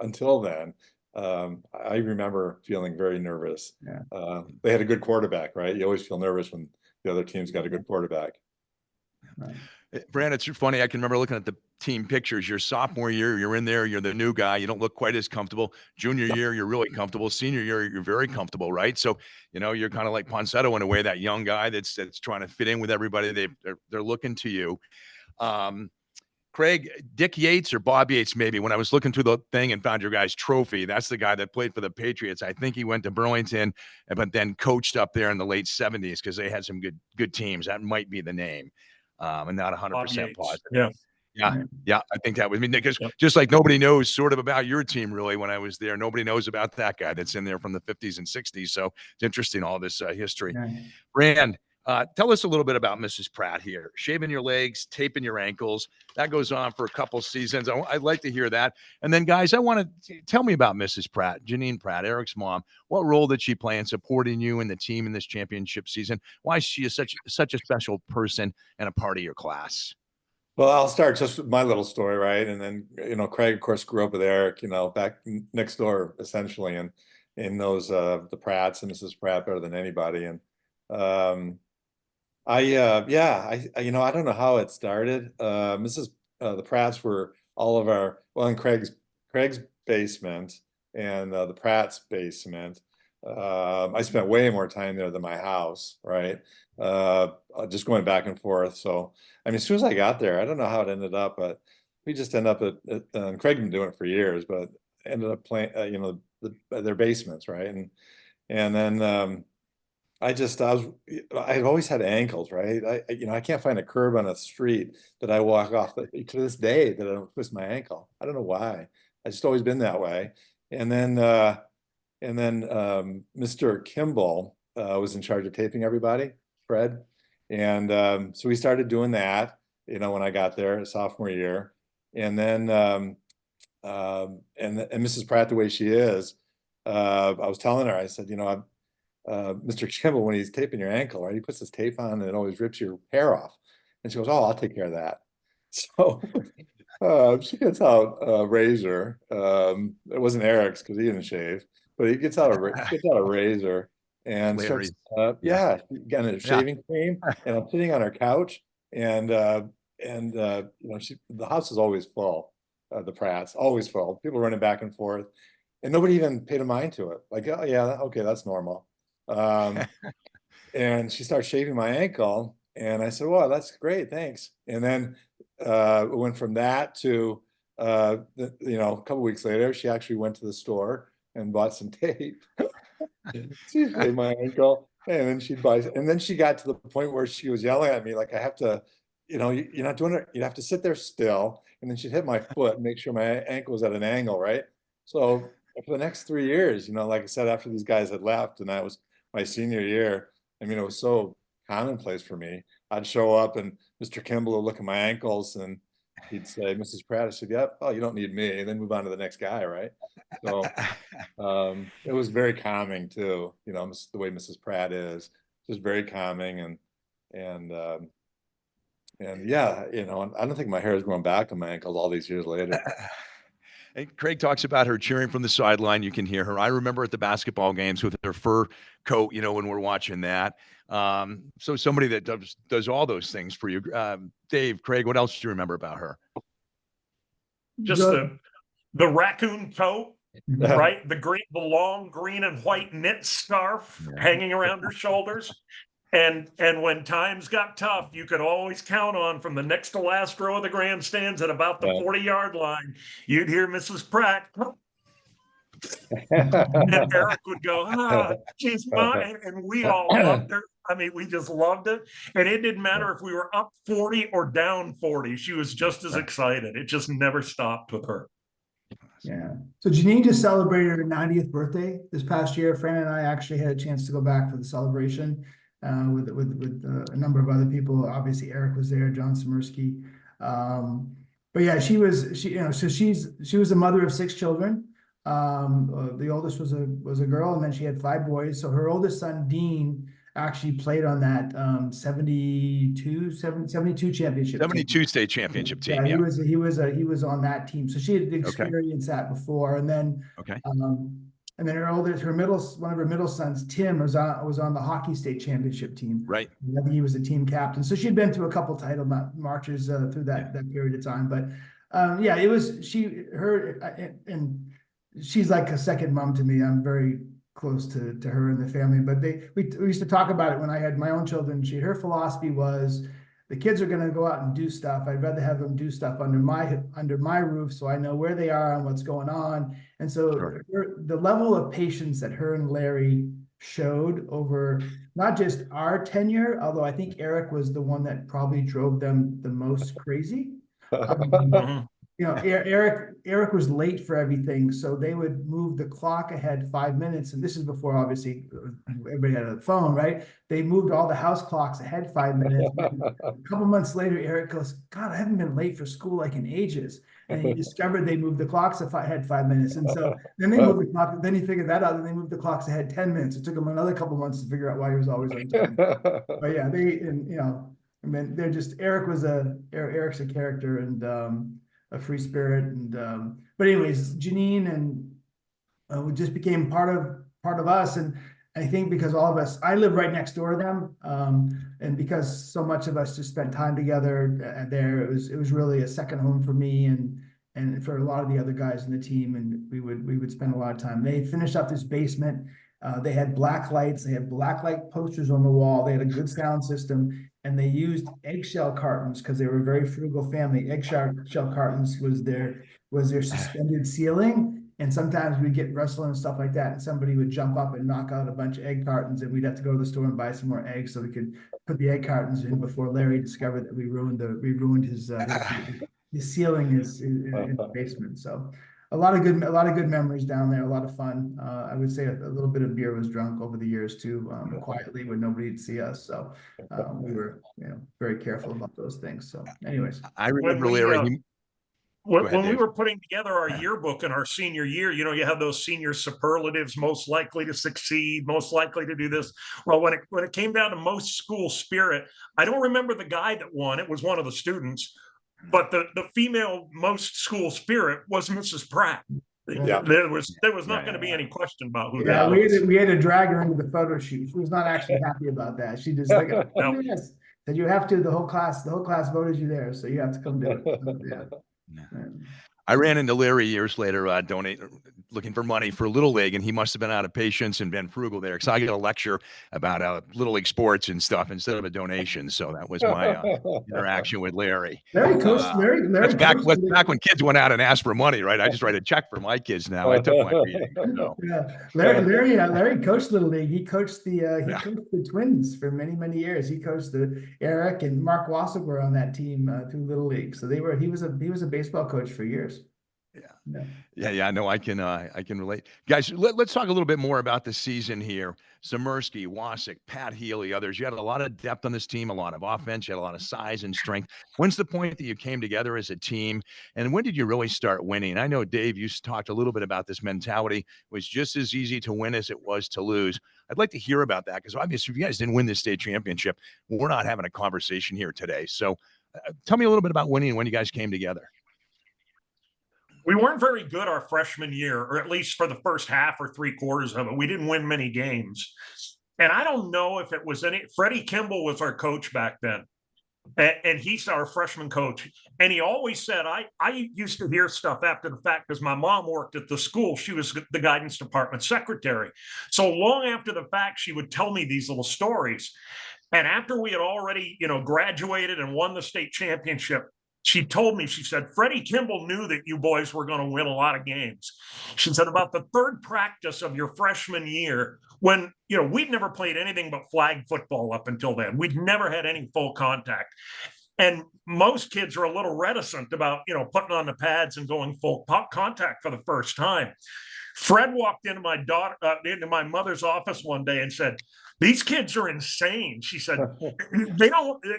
until then, I remember feeling very nervous. Yeah. They had a good quarterback, right? You always feel nervous when the other team's got a good quarterback. Right. Brand, it's funny. I can remember looking at the team pictures. Your sophomore year, you're in there. You're the new guy. You don't look quite as comfortable. Junior year, you're really comfortable. Senior year, you're very comfortable, right? So, you're kind of like Ponsetto in a way, that young guy that's trying to fit in with everybody. They're looking to you. Craig, Dick Yates or Bob Yates, maybe, when I was looking through the thing and found your guy's trophy, that's the guy that played for the Patriots. I think he went to Burlington, but then coached up there in the late 70s because they had some good teams. That might be the name. I'm not 100% positive. Yeah. Yeah. Right. Yeah. I think that was, I mean, because Yep. just like nobody knows sort of about your team really when I was there, nobody knows about that guy that's in there from the 50s and 60s. So it's interesting, all this history. Yeah. Rand, tell us a little bit about Mrs. Pratt here. Shaving your legs, taping your ankles. That goes on for a couple seasons. I'd like to hear that. And then, guys, I want to tell me about Mrs. Pratt, Janine Pratt, Eric's mom. What role did she play in supporting you and the team in this championship season? Why is she such a special person and a part of your class? Well, I'll start just with my little story, right? And then, Craig, of course, grew up with Eric, back next door, essentially, and knows the Pratts and Mrs. Pratt better than anybody. And I don't know how it started. The Pratts were all of in Craig's basement and the Pratt's basement. I spent way more time there than my house, right? Just going back and forth. So, I mean, as soon as I got there, I don't know how it ended up, but we just ended up and Craig had been doing it for years, but ended up playing, their basements, right? And then I had always had ankles, right? I can't find a curb on a street that I walk off to this day that I don't twist my ankle. I don't know why. I just always been that way. And then Mr. Kimball was in charge of taping everybody, Fred. And so we started doing that, when I got there, sophomore year. And then and Mrs. Pratt, the way she is, I was telling her, I said, Mr. Kimball, when he's taping your ankle, right, he puts this tape on and it always rips your hair off. And she goes, "Oh, I'll take care of that." So she gets out a razor. It wasn't Eric's because he didn't shave, but he gets out a razor and Larry. starts, again, a shaving cream. And I'm sitting on our couch, and the house is always full. The Pratts always full. People running back and forth, and nobody even paid a mind to it. Like, oh yeah, okay, that's normal. And she starts shaving my ankle, and I said, "Well, that's great, thanks." And then it went from that to a couple weeks later, she actually went to the store and bought some tape. She shaved my ankle, and then and then she got to the point where she was yelling at me like, "I have to, you're not doing it. You have to sit there still." And then she'd hit my foot and make sure my ankle was at an angle, right? So for the next 3 years, like I said, after these guys had left, and that was my senior year, I mean, it was so commonplace for me. I'd show up and Mr. Kimball would look at my ankles and he'd say, "Mrs. Pratt," I said, "Yep, oh, you don't need me," and then move on to the next guy, right? So it was very calming too, the way Mrs. Pratt is, just very calming and yeah, and I don't think my hair is growing back on my ankles all these years later. And Craig talks about her cheering from the sideline. You can hear her. I remember at the basketball games with her fur coat, when we're watching that. So somebody that does all those things for you. Dave, Craig, what else do you remember about her? Just the raccoon coat, right? The long green and white knit scarf hanging around her shoulders. And when times got tough, you could always count on, from the next to last row of the grandstands at about the 40-yard line, you'd hear Mrs. Pratt. And Eric would go, "She's mine." And we all loved her. I mean, we just loved it. And it didn't matter if we were up 40 or down 40. She was just as excited. It just never stopped with her. Yeah. So Janine just celebrated her 90th birthday this past year. Fran and I actually had a chance to go back for the celebration with a number of other people. Obviously, Eric was there, John Samirsky. But yeah, she was a mother of 6 children. The oldest was a girl, and then she had 5 boys. So her oldest son, Dean, actually played on that 72 championship 72 team. state championship team. Yeah, Yeah. he was on that team. So she had experienced that before. And then and then one of her middle sons, Tim, was on the hockey state championship team. Right. I think he was the team captain. So she'd been through a couple title marches through that period of time. But it was and she's like a second mom to me. I'm very close to her and the family. But we used to talk about it when I had my own children. Her philosophy was, the kids are going to go out and do stuff. I'd rather have them do stuff under my roof, so I know where they are and what's going on. And so the level of patience that her and Larry showed over not just our tenure, although I think Eric was the one that probably drove them the most crazy. Mhm. You know, Eric was late for everything, so they would move the clock ahead 5 minutes, and this is before obviously everybody had a phone, right? They moved all the house clocks ahead 5 minutes. A couple months later, Eric goes, "God, I haven't been late for school like in ages." And he discovered they moved the clocks ahead 5 minutes, and so then they moved the clock. Then he figured that out, and they moved the clocks ahead 10 minutes. It took him another couple months to figure out why he was always on time. But yeah, I mean, they're just Eric's a character and a free spirit, and but anyways, Janine and we just became part of us, and I think because all of us, I live right next door to them, and because so much of us just spent time together there, it was really a second home for me and for a lot of the other guys in the team, and we would spend a lot of time. They finished up this basement. They had black lights. They had black light posters on the wall. They had a good sound system, and they used eggshell cartons because they were a very frugal family. Eggshell cartons was their suspended ceiling, and sometimes we'd get wrestling and stuff like that, and somebody would jump up and knock out a bunch of egg cartons, and we'd have to go to the store and buy some more eggs so we could put the egg cartons in before Larry discovered that we ruined his ceiling in the basement. So a lot of good memories down there, a lot of fun. I would say a little bit of beer was drunk over the years too, quietly when nobody'd see us. So we were, very careful about those things. So anyways, I remember Larry. When we were putting together our yearbook in our senior year, you have those senior superlatives: most likely to succeed, most likely to do this. Well, when it came down to most school spirit, I don't remember the guy that won. It was one of the students, but the female most school spirit was Mrs. Pratt. Yeah. There was not going to be any question about who Yeah, that was. we had to drag her into the photo shoot. She was not actually happy about that. She just like, No. yes, said you have to. The whole class voted you there, so you have to come do it. Yeah. I ran into Larry years later, looking for money for Little League, and he must have been out of patience and been frugal there, because I got a lecture about Little League sports and stuff instead of a donation. So that was my interaction with Larry. Larry coached. Larry That's back when kids went out and asked for money, right? I just write a check for my kids now. I took my reading. So. Yeah, Larry coached Little League. He coached the Twins for many years. He coached Eric and Mark Wassett were on that team through Little League. So he was a baseball coach for years. Yeah. No, I can relate, guys. Let's talk a little bit more about the season here. Samursky, Wasik, Pat Healy, others. You had a lot of depth on this team, a lot of offense. You had a lot of size and strength. When's the point that you came together as a team, and when did you really start winning? I know, Dave, you talked a little bit about this mentality. It was just as easy to win as it was to lose. I'd like to hear about that, because obviously, if you guys didn't win this state championship, we're not having a conversation here today. So, tell me a little bit about winning and when you guys came together. We weren't very good our freshman year, or at least for the first half or 3/4 of it. We didn't win many games. And I don't know if it was Freddie Kimball was our coach back then. And he's our freshman coach. And he always said, I used to hear stuff after the fact because my mom worked at the school. She was the guidance department secretary. So long after the fact, she would tell me these little stories. And after we had already, graduated and won the state championship, she told me, she said, Freddie Kimball knew that you boys were going to win a lot of games. She said, about the third practice of your freshman year, when, we'd never played anything but flag football up until then. We'd never had any full contact. And most kids are a little reticent about, putting on the pads and going full contact for the first time. Fred walked into my mother's office one day and said, "These kids are insane." She said,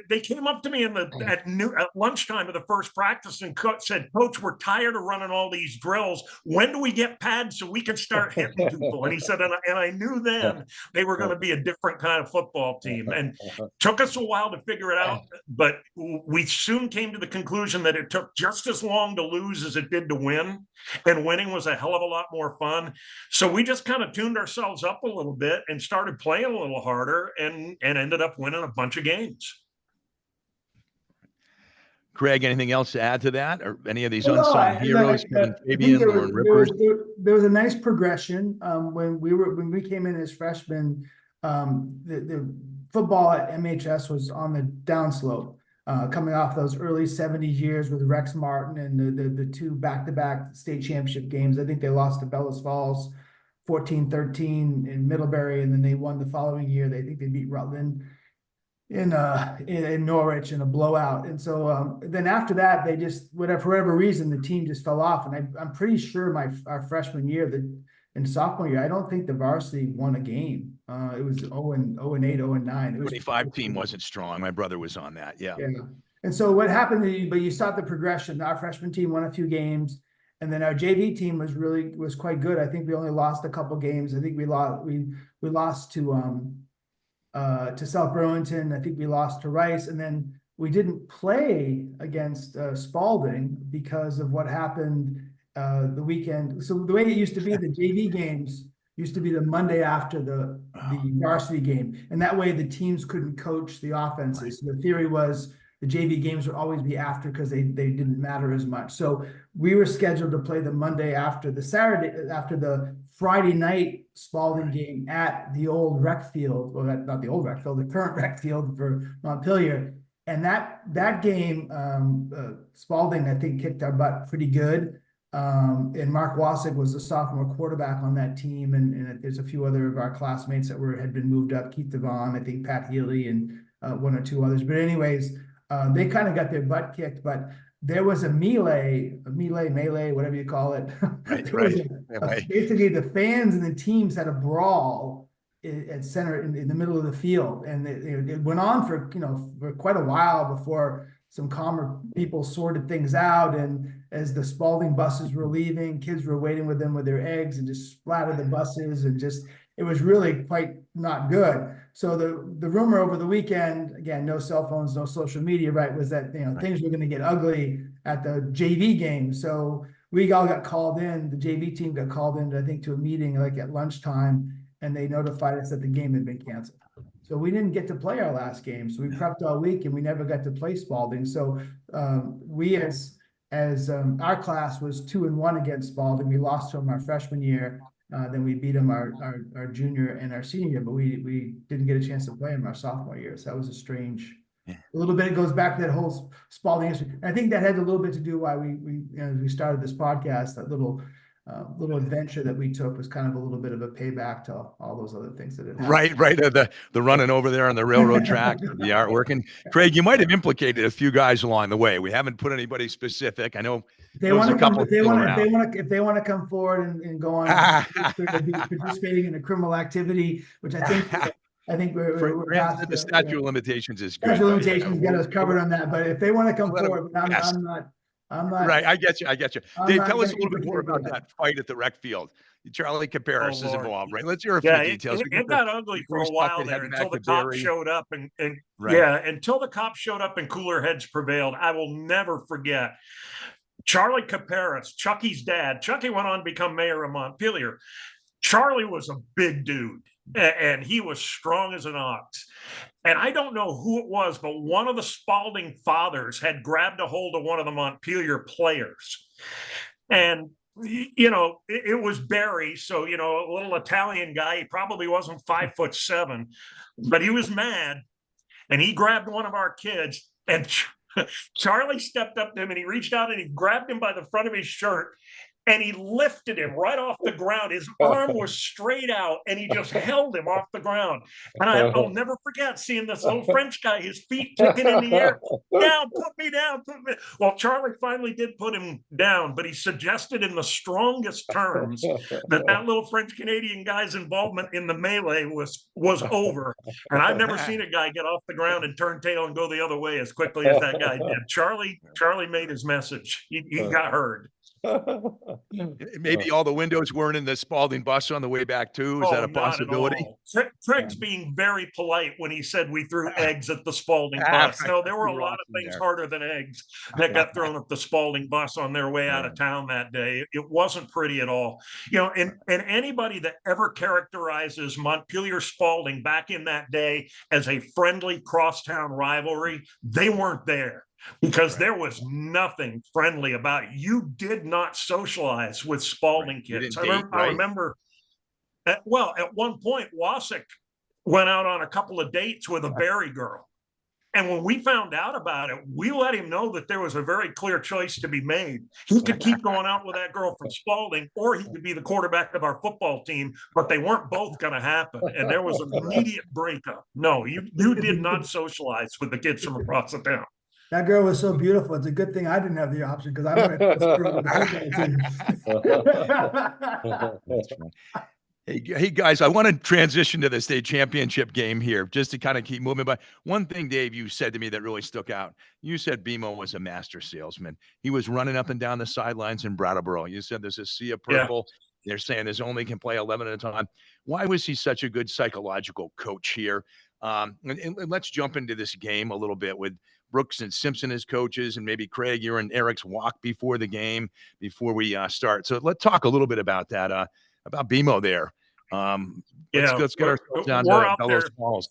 they came up to me at lunchtime of the first practice and said, "Coach, we're tired of running all these drills. When do we get pads so we can start hitting people?" And he said, and I knew then they were going to be a different kind of football team. And took us a while to figure it out, but we soon came to the conclusion that it took just as long to lose as it did to win. And winning was a hell of a lot more fun. So we just kind of tuned ourselves up a little bit and started playing a little harder and ended up winning a bunch of games. Craig, anything else to add to that, or any of these unsung heroes? There was a nice progression when we came in as freshmen. The football at MHS was on the downslope, coming off those early 70s years with Rex Martin and the two back-to-back state championship games. I think they lost to Bellas Falls 14-13 in Middlebury, and then they won the following year. They think they beat Rutland. in Norwich in a blowout. And so then after that, they just, whatever, for whatever reason, the team just fell off. And I'm pretty sure our freshman year, in sophomore year, I don't think the varsity won a game. It was 0-8, 0-9. It was 25 team wasn't strong. My brother was on that. Yeah. Yeah. And so what happened, but you saw the progression. Our freshman team won a few games, and then our JV team was quite good. I think we only lost a couple games. I think we lost to South Burlington. I think we lost to Rice, and then we didn't play against Spalding because of what happened the weekend. So the way it used to be, the JV games used to be the Monday after the varsity game, and that way the teams couldn't coach the offenses. So the theory was the JV games would always be after because they didn't matter as much. So we were scheduled to play the Monday after the Friday night Spalding game at the old rec field, well, not the old rec field, the current rec field for Montpelier. And that game, Spalding, I think, kicked our butt pretty good. And Mark Wasik was the sophomore quarterback on that team, and there's a few other of our classmates that had been moved up. Keith Devon, I think Pat Healy, and one or two others. But anyways, they kind of got their butt kicked. But there was a melee, whatever you call it. Basically, the fans and the teams had a brawl at center in the middle of the field, and it went on for quite a while before some calmer people sorted things out. And as the Spalding buses were leaving, kids were waiting with them with their eggs and just splattered the buses, and just, it was really quite not good. So the rumor over the weekend, again, no cell phones, no social media, right, was that things were going to get ugly at the JV game. So we all got called in. The JV team got called in, I think, to a meeting like at lunchtime, and they notified us that the game had been canceled. So we didn't get to play our last game. So we prepped all week, and we never got to play Spalding. So we as our class was 2-1 against Spalding. We lost to them our freshman year. Then we beat them our junior and our senior year, but we didn't get a chance to play them our sophomore year. So that was a strange. A little bit, it goes back to that whole Spalding history. And I think that had a little bit to do why we started this podcast. That little adventure that we took was kind of a little bit of a payback to all those other things that had happened. Right. The running over there on the railroad track, the artwork. And Craig, you might have implicated a few guys along the way. We haven't put anybody specific. I know if they want to come forward and go on participating in a criminal activity, which I think we're past the statute of limitations is good. Statute of limitations get us covered on that. But if they want to come forward, I'm not. Right, I get you. Dave, tell us a little bit more about that fight at the rec field. Charlie Caparis is involved, right? Let's hear a few details. It got ugly for a while there until the cops showed up, until the cops showed up and cooler heads prevailed. I will never forget Charlie Caparis, Chucky's dad. Chucky went on to become mayor of Montpelier. Charlie was a big dude, and he was strong as an ox. And I don't know who it was, but one of the Spalding fathers had grabbed a hold of one of the Montpelier players. And, it was Barry. So, a little Italian guy. He probably wasn't 5'7", but he was mad. And he grabbed one of our kids, and Charlie stepped up to him, and he reached out and he grabbed him by the front of his shirt. And he lifted him right off the ground. His arm was straight out, and he just held him off the ground. And I'll never forget seeing this little French guy, his feet kicking in the air. Down, put me down, put me. Well, Charlie finally did put him down, but he suggested in the strongest terms that little French-Canadian guy's involvement in the melee was over. And I've never seen a guy get off the ground and turn tail and go the other way as quickly as that guy did. Charlie made his message. He got heard. Maybe all the windows weren't in the Spalding bus on the way back too. Is that a possibility? Craig's being very polite when he said we threw eggs at the Spalding bus. No, there were a lot of things harder than eggs that got thrown at the Spalding bus on their way out of town that day. It wasn't pretty at all. And anybody that ever characterizes Montpelier Spalding back in that day as a friendly crosstown rivalry, they weren't there. Because there was nothing friendly about it. You did not socialize with Spalding kids. I remember, at one point, Wasik went out on a couple of dates with a Barry girl. And when we found out about it, we let him know that there was a very clear choice to be made. He could keep going out with that girl from Spalding, or he could be the quarterback of our football team, but they weren't both going to happen. And there was an immediate breakup. No, you did not socialize with the kids from across the town. That girl was so beautiful. It's a good thing I didn't have the option because I would have screwed with the football team. Hey guys, I want to transition to the state championship game here just to kind of keep moving. But one thing, Dave, you said to me that really stuck out. You said BMO was a master salesman. He was running up and down the sidelines in Brattleboro. You said there's a sea of purple. Yeah. They're saying there's only can play 11 at a time. Why was he such a good psychological coach here? And let's jump into this game a little bit with Brooks and Simpson as coaches, and maybe Craig, you're in Eric's walk before the game, before we start. So let's talk a little bit about that. About BMO there. Let's get ourselves down to Bellows Falls.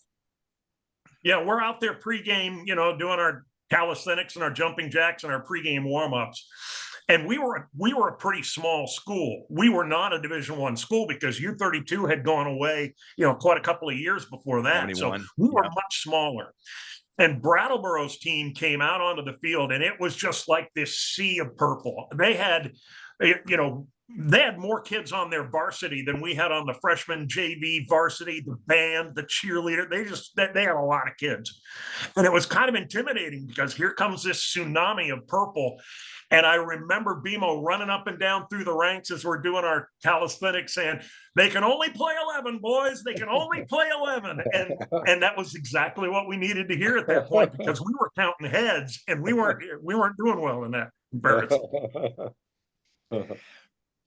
Yeah, we're out there pregame, doing our calisthenics and our jumping jacks and our pregame warm-ups. And we were a pretty small school. We were not a Division I school because U32 had gone away, quite a couple of years before that. 71. So we were much smaller. And Brattleboro's team came out onto the field, and it was just like this sea of purple. They had, they had more kids on their varsity than we had on the freshman JV varsity, the band, the cheerleader. They had a lot of kids. And it was kind of intimidating because here comes this tsunami of purple. And I remember BMO running up and down through the ranks as we're doing our calisthenics saying, they can only play 11, boys. They can only play 11. And that was exactly what we needed to hear at that point because we were counting heads and we weren't doing well in that comparison.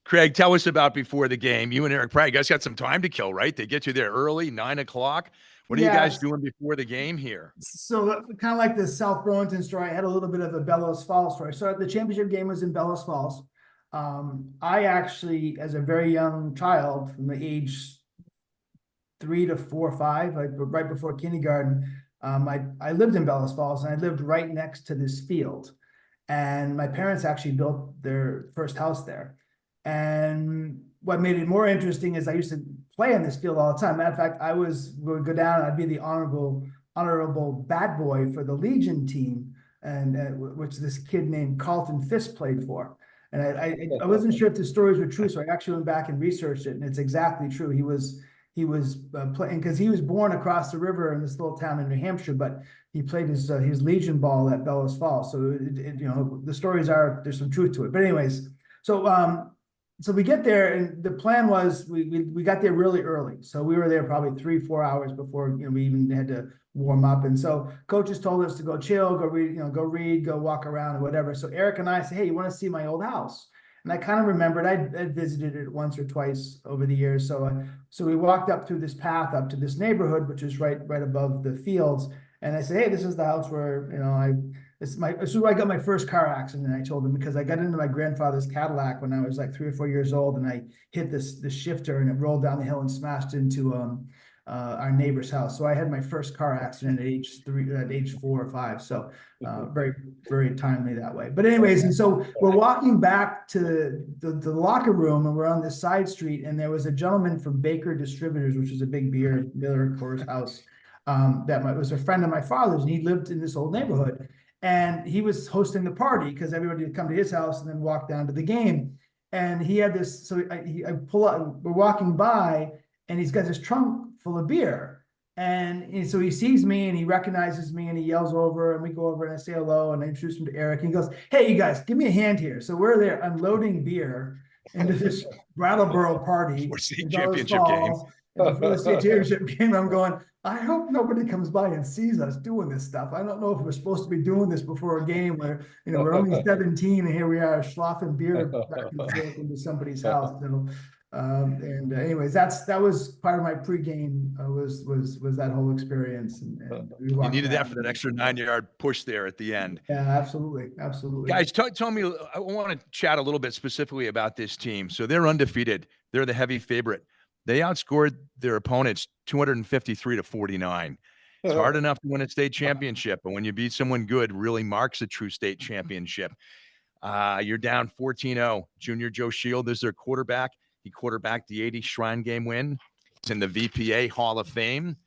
Craig, tell us about before the game. You and Eric, probably you guys got some time to kill, right? They get you there early, 9 o'clock. What are you guys doing before the game here? So kind of like the South Burlington story, I had a little bit of a Bellows Falls story. So the championship game was in Bellows Falls. I actually, as a very young child, from the age 3 to 4 or 5, like right before kindergarten, I lived in Bellows Falls, and I lived right next to this field. And my parents actually built their first house there. And what made it more interesting is I used to play on this field all the time. Matter of fact, would go down and I'd be the honorable bat boy for the Legion team, and which this kid named Carlton Fisk played for. And I wasn't sure if the stories were true, so I actually went back and researched it, and it's exactly true. He was playing because he was born across the river in this little town in New Hampshire, but he played his Legion ball at Bellows Falls. So the stories there's some truth to it. But anyways, so we get there, and the plan was we got there really early. So we were there probably 3-4 hours before we even had to warm up. And so coaches told us to go chill, go read, go walk around or whatever. So Eric and I said, hey, you want to see my old house? And I kind of remembered I'd visited it once or twice over the years. So we walked up through this path up to this neighborhood, which is right above the fields. And I said, hey, this is the house where this is where I got my first car accident. I told him because I got into my grandfather's Cadillac when I was like 3 or 4 years old, and I hit the shifter and it rolled down the hill and smashed into our neighbor's house. So I had my first car accident at age 4 or 5. So very, very timely that way. But anyways, and so we're walking back to the locker room, and we're on this side street, and there was a gentleman from Baker Distributors, which is a big beer house, that was a friend of my father's, and he lived in this old neighborhood. And he was hosting the party because everybody would come to his house and then walk down to the game. And he had this, so I pull up, we're walking by, and he's got this trunk full of beer. And so he sees me and he recognizes me and he yells over, and we go over and I say hello and I introduce him to Eric. And he goes, hey, you guys, give me a hand here. So we're there unloading beer into this Brattleboro party. For state championship game. For the state championship game, I'm going, I hope nobody comes by and sees us doing this stuff. I don't know if we're supposed to be doing this before a game where, we're only 17 and here we are slopping beer back and forth into somebody's house. So, anyways, that was part of my pregame was that whole experience. And you needed that for that extra 9-yard push there at the end. Yeah, absolutely. Guys, tell me, I want to chat a little bit specifically about this team. So they're undefeated. They're the heavy favorite. They outscored their opponents 253-49. It's hard enough to win a state championship, but when you beat someone good, really marks a true state championship. You're down 14-0. Junior Joe Shield is their quarterback. He quarterbacked the 80 Shrine Game win. He's in the VPA Hall of Fame.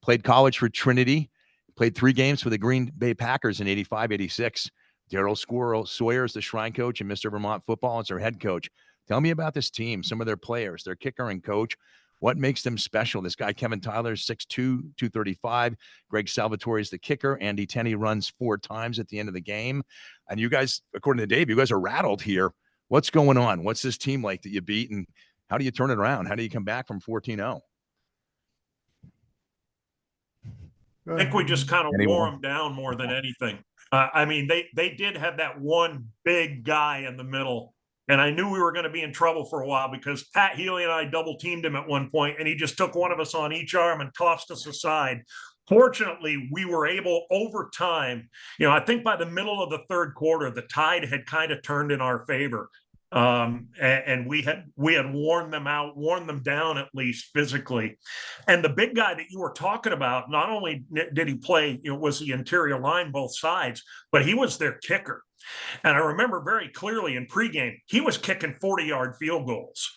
Played college for Trinity. Played 3 games for the Green Bay Packers in 85, 86. Darryl Squirrel Sawyer is the shrine coach, and Mr. Vermont football is their head coach. Tell me about this team, some of their players, their kicker and coach. What makes them special? This guy, Kevin Tyler, is 6'2", 235. Greg Salvatore is the kicker. Andy Tenney runs 4 times at the end of the game. And you guys, according to Dave, you guys are rattled here. What's going on? What's this team like that you beat, and how do you turn it around? How do you come back from 14-0? I think we just kind of wore them down more than anything. I mean, they did have that one big guy in the middle, and I knew we were going to be in trouble for a while because Pat Healy and I double teamed him at one point, and he just took one of us on each arm and tossed us aside. Fortunately, we were able over time, I think by the middle of the third quarter, the tide had kind of turned in our favor. And we had worn them down at least physically. And the big guy that you were talking about, not only did he play, was the interior line both sides, but he was their kicker. And I remember very clearly in pregame, he was kicking 40-yard field goals.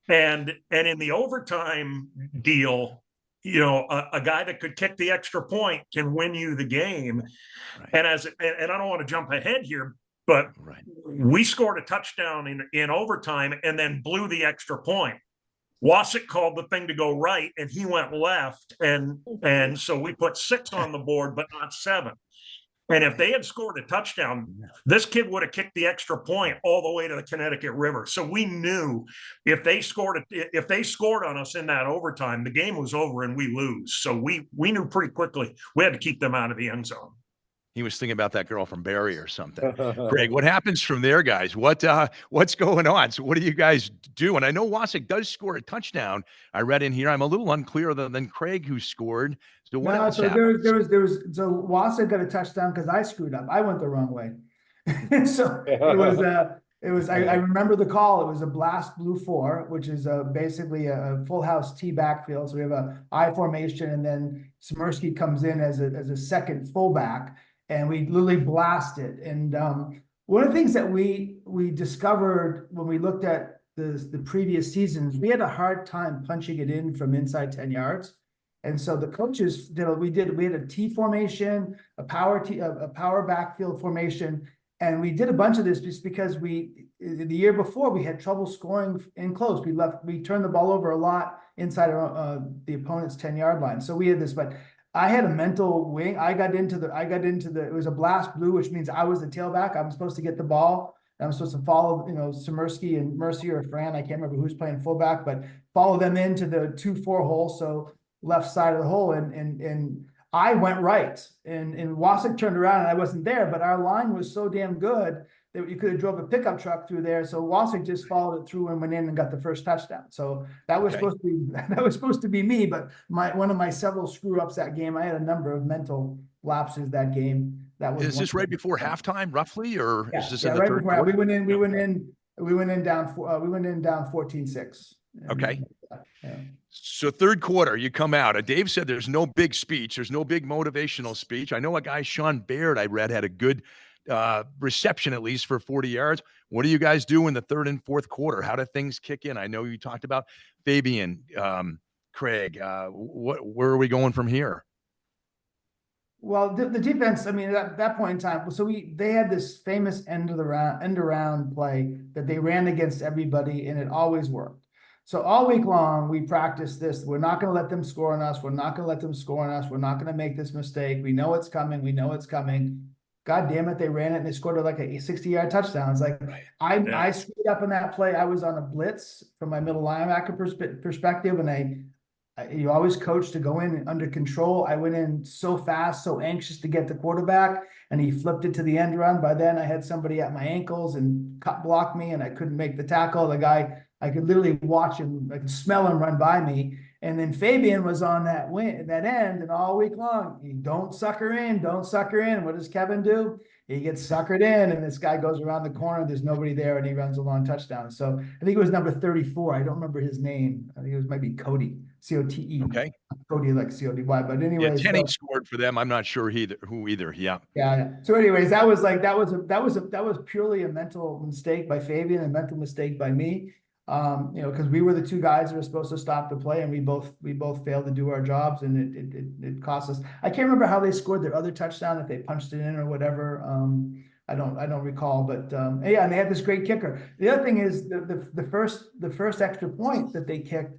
And in the overtime deal, a guy that could kick the extra point can win you the game. Right. And I don't want to jump ahead here, but we scored a touchdown in overtime and then blew the extra point. Wasik called the thing to go right, and he went left. And so we put 6 on the board, but not 7. And if they had scored a touchdown, this kid would have kicked the extra point all the way to the Connecticut River. So we knew if they scored on us in that overtime, the game was over and we lose. So we knew pretty quickly we had to keep them out of the end zone. He was thinking about that girl from Barry or something. Craig, what happens from there, guys? What's going on? So what do you guys do? And I know Wasik does score a touchdown. I read in here. I'm a little unclear than Craig who scored. So what else happened? So Wasik got a touchdown because I screwed up. I went the wrong way. So it was I remember the call. It was a blast blue 4, which is basically a full house T backfield. So we have a I formation, and then Smirsky comes in as a second fullback. And we literally blasted. And one of the things that we discovered when we looked at the previous seasons, we had a hard time punching it in from inside 10 yards. And so the coaches we had a T formation, a power backfield formation, and we did a bunch of this just because the year before we had trouble scoring in close. We turned the ball over a lot inside the opponent's 10-yard line. So we had this, but I had a mental wing. I got into it was a blast blue, which means I was the tailback. I'm supposed to get the ball. I'm supposed to follow, Smirsky and Mercy or Fran. I can't remember who's playing fullback, but follow them into the 2-4 hole. So left side of the hole. And I went right, and Wasik turned around and I wasn't there, but our line was so damn good that you could have drove a pickup truck through there. So Wasik just followed it through and went in and got the first touchdown. So that was supposed to be me, but one of my several screw ups that game. I had a number of mental lapses that game. Is this right before halftime, roughly, or is this in the right third before quarter? we went in down 14-6. Okay. So third quarter, you come out. Dave said there's no big speech. There's no big motivational speech. I know a guy, Sean Baird, I read, had a good reception, at least for 40 yards. What do you guys do in the third and fourth quarter? How do things kick in? I know you talked about Fabian, Craig. Where are we going from here? Well, the defense, I mean, at that point in time, so they had this famous end around play that they ran against everybody, and it always worked. So all week long, we practiced this. We're not going to let them score on us. We're not going to let them score on us. We're not going to make this mistake. We know it's coming. We know it's coming. God damn it, they ran it and they scored like a 60-yard touchdown. It's like, I screwed up in that play. I was on a blitz from my middle linebacker perspective, and you always coach to go in under control. I went in so fast, so anxious to get the quarterback, and he flipped it to the end run. By then, I had somebody at my ankles and blocked me, and I couldn't make the tackle. The guy, I could literally watch him, I could smell him run by me. And then Fabian was on that end, and all week long, don't sucker in. What does Kevin do? He gets suckered in, and this guy goes around the corner. There's nobody there, and he runs a long touchdown. So I think it was number 34. I don't remember his name. I think it might be Cody, C-O-T-E. Okay. Cody like C-O-D-Y. But anyway, yeah, Tenney scored for them. I'm not sure who either. Yeah. Yeah. So, anyways, that was purely a mental mistake by Fabian, a mental mistake by me. because we were the two guys that were supposed to stop the play, and we both failed to do our jobs, and it cost us. I can't remember how they scored their other touchdown, if they punched it in or whatever. I don't recall, but yeah, and they had this great kicker. The other thing is the first extra point that they kicked.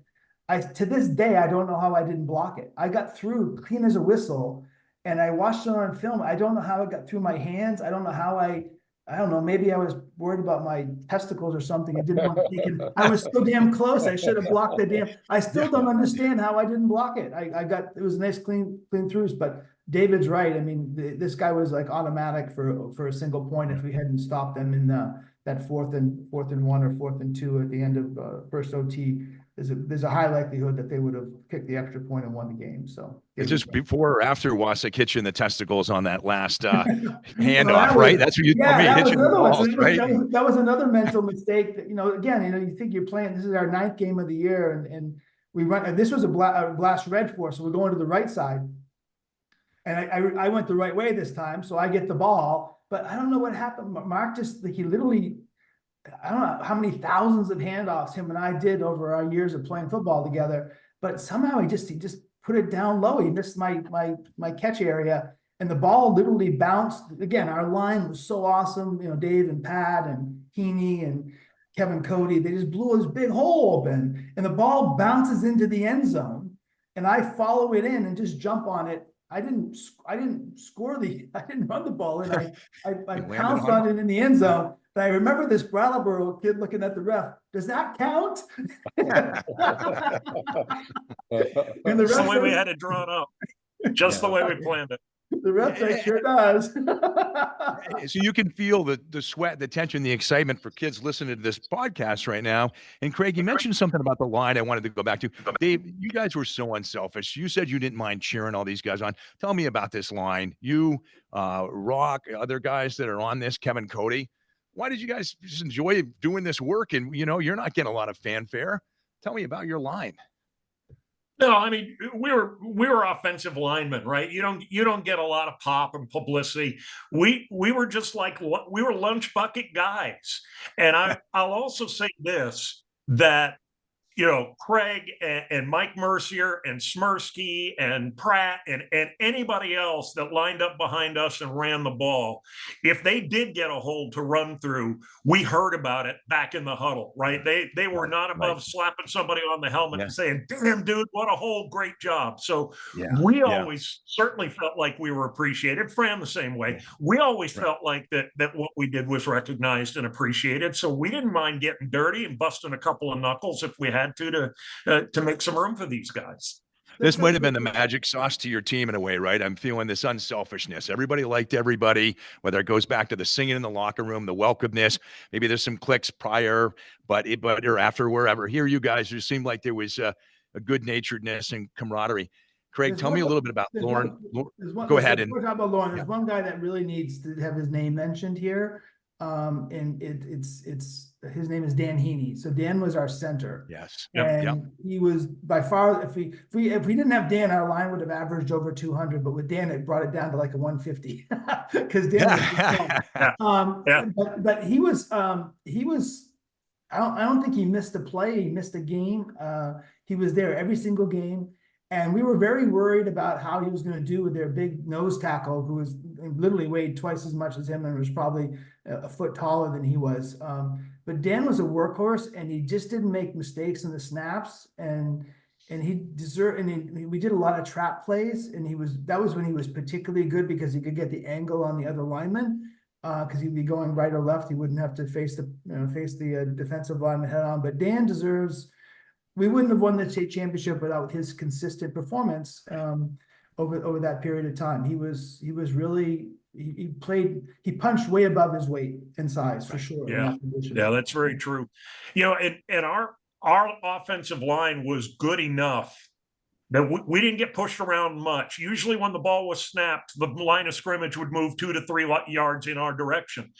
To this day, I don't know how I didn't block it. I got through clean as a whistle, and I watched it on film. I don't know how it got through my hands. I don't know how I don't know, maybe I was worried about my testicles or something. I didn't want to take it. I was so damn close. I should have blocked the damn. I still don't understand how I didn't block it. It was a nice clean throughs, but David's right. I mean, this guy was like automatic for a single point if we hadn't stopped them in that fourth and 1 or 4th and 2 at the end of first OT. There's a high likelihood that they would have kicked the extra point and won the game. So is this before or after Wasik hit you in the testicles on that last Well, handoff, right? That's what you told me. Hit you in the balls, right? That was another mental mistake that, again, you think you're playing, this is our 9th game of the year, and we run, and this was a blast red for us, so we're going to the right side. And I went the right way this time, so I get the ball, but I don't know what happened. Mark just, like, he literally, I don't know how many thousands of handoffs him and I did over our years of playing football together, but somehow he just put it down low. He missed my catch area, and the ball literally bounced. Again, our line was so awesome. Dave and Pat and Heaney and Kevin Cody, they just blew this big hole open, and the ball bounces into the end zone, and I follow it in and just jump on it. I didn't run the ball in. I pounced on it in the end zone. But I remember this Brattleboro kid looking at the ref. Does that count? And the That's ref the way we says, had it drawn up. Just the way we planned it. the ref says, sure does. So you can feel the sweat, the tension, the excitement for kids listening to this podcast right now. And Craig, you mentioned something about the line I wanted to go back to. Dave, you guys were so unselfish. You said you didn't mind cheering all these guys on. Tell me about this line. You, Rock, other guys that are on this, Kevin Cody. Why did you guys just enjoy doing this work? And, you're not getting a lot of fanfare. Tell me about your line. No, I mean, we were offensive linemen, right? You don't get a lot of pop and publicity. We were just like, we were lunch bucket guys. And I'll also say this, that Craig and Mike Mercier and Smirsky and Pratt and anybody else that lined up behind us and ran the ball, if they did get a hold to run through, we heard about it back in the huddle, right? They were not above slapping somebody on the helmet and saying, "Damn, dude, what a hold, great job." So we always certainly felt like we were appreciated. Fran the same way. We always felt like that what we did was recognized and appreciated. So we didn't mind getting dirty and busting a couple of knuckles if we had to make some room for these guys. This might have been the magic sauce to your team in a way, right? I'm feeling this unselfishness. Everybody liked everybody, whether it goes back to the singing in the locker room, the welcomeness. Maybe there's some clicks prior, but or after, wherever. Here, you guys just seemed like there was a good naturedness and camaraderie. Craig, tell me a little bit about Lauren. Go ahead. We're talking about Lauren. There's one guy that really needs to have his name mentioned here. And his name is Dan Heaney. So Dan was our center. Yes. And he was by far, if we didn't have Dan, our line would have averaged over 200, but with Dan, it brought it down to like a 150 because Dan was but he was, I don't think he missed a play. He missed a game. He was there every single game. And we were very worried about how he was going to do with their big nose tackle, who was literally weighed twice as much as him and was probably a foot taller than he was. But Dan was a workhorse, and he just didn't make mistakes in the snaps. And he deserved. And we did a lot of trap plays, and that was when he was particularly good because he could get the angle on the other lineman because he'd be going right or left. He wouldn't have to face the defensive lineman head on. But Dan deserves. We wouldn't have won the state championship without his consistent performance over that period of time. He was really he punched way above his weight and size for sure. Yeah, that's very true. And our offensive line was good enough that we didn't get pushed around much. Usually when the ball was snapped, the line of scrimmage would move 2 to 3 yards in our direction.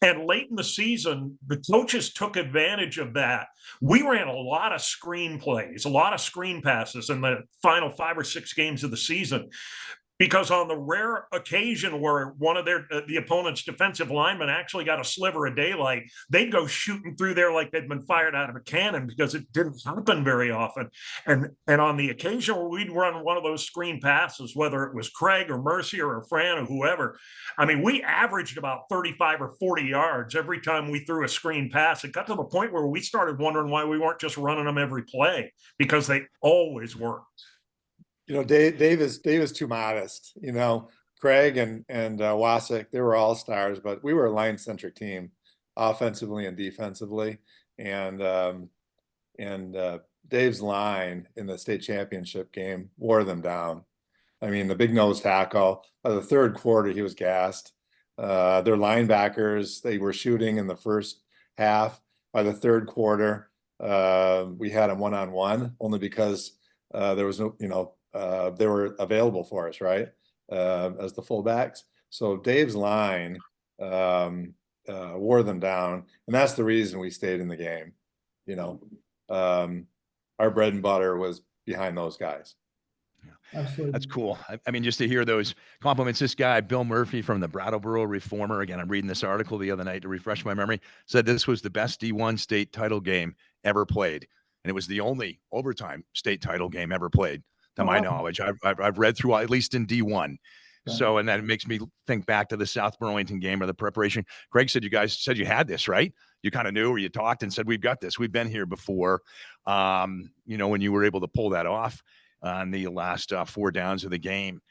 And late in the season, the coaches took advantage of that. We ran a lot of screen plays, a lot of screen passes in the final 5 or 6 games of the season. because on the rare occasion where one of the opponent's defensive linemen actually got a sliver of daylight, they'd go shooting through there like they'd been fired out of a cannon, because it didn't happen very often. And on the occasion where we'd run one of those screen passes, whether it was Craig or Mercy or Fran or whoever, I mean, we averaged about 35 or 40 yards every time we threw a screen pass. It got to the point where we started wondering why we weren't just running them every play, because they always worked. You know, Dave is too modest. You know, Craig and Wasik, they were all stars, but we were a line-centric team, offensively and defensively. And Dave's line in the state championship game wore them down. I mean, the big nose tackle, by the third quarter, he was gassed. Their linebackers, they were shooting in the first half. By the third quarter, we had them one-on-one, only because there was no, they were available for us, right? As the fullbacks. So Dave's line wore them down, and that's the reason we stayed in the game. Our bread and butter was behind those guys. Absolutely. That's cool. I mean, just to hear those compliments. This guy, Bill Murphy from the Brattleboro Reformer, again, I'm reading this article the other night to refresh my memory, said this was the best D1 state title game ever played. And it was the only overtime state title game ever played, to my knowledge. I've read through, at least in D1. So, and that makes me think back to the South Burlington game or the preparation. Craig said you guys said you had this, right? You kind of knew, or you talked and said, we've got this. We've been here before. When you were able to pull that off on the last 4 downs of the game.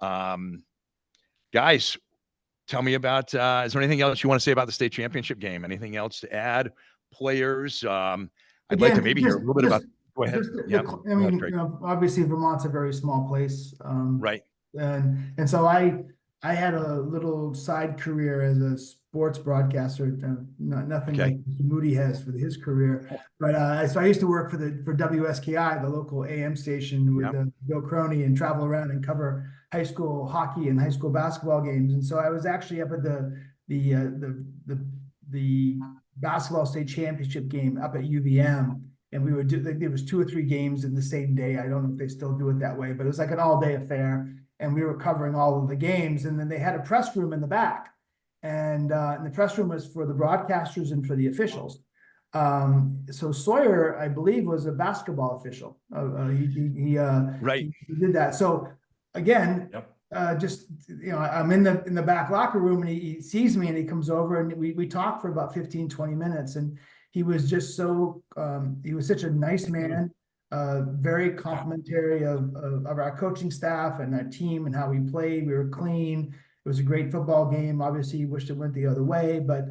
Guys, tell me about, is there anything else you want to say about the state championship game? Anything else to add? Players? I'd like to maybe hear a little bit about, go ahead. I mean, obviously Vermont's a very small place. Right. And so I had a little side career as a sports broadcaster, nothing like Moody has for his career. But so I used to work for WSKI, the local AM station with Bill Croney, and travel around and cover high school hockey and high school basketball games. And so I was actually up at the basketball state championship game up at UVM. And we would there was 2 or 3 games in the same day. I don't know if they still do it that way, but it was like an all-day affair. And we were covering all of the games. And then they had a press room in the back. And the press room was for the broadcasters and for the officials. So Sawyer, I believe, was a basketball official. He did that. So again, I'm in the back locker room, and he sees me, and he comes over, and we talk for about 15, 20 minutes. And he was just so he was such a nice man. Very complimentary of our coaching staff and our team and how we played. We were clean. It was a great football game. Obviously, he wished it went the other way, but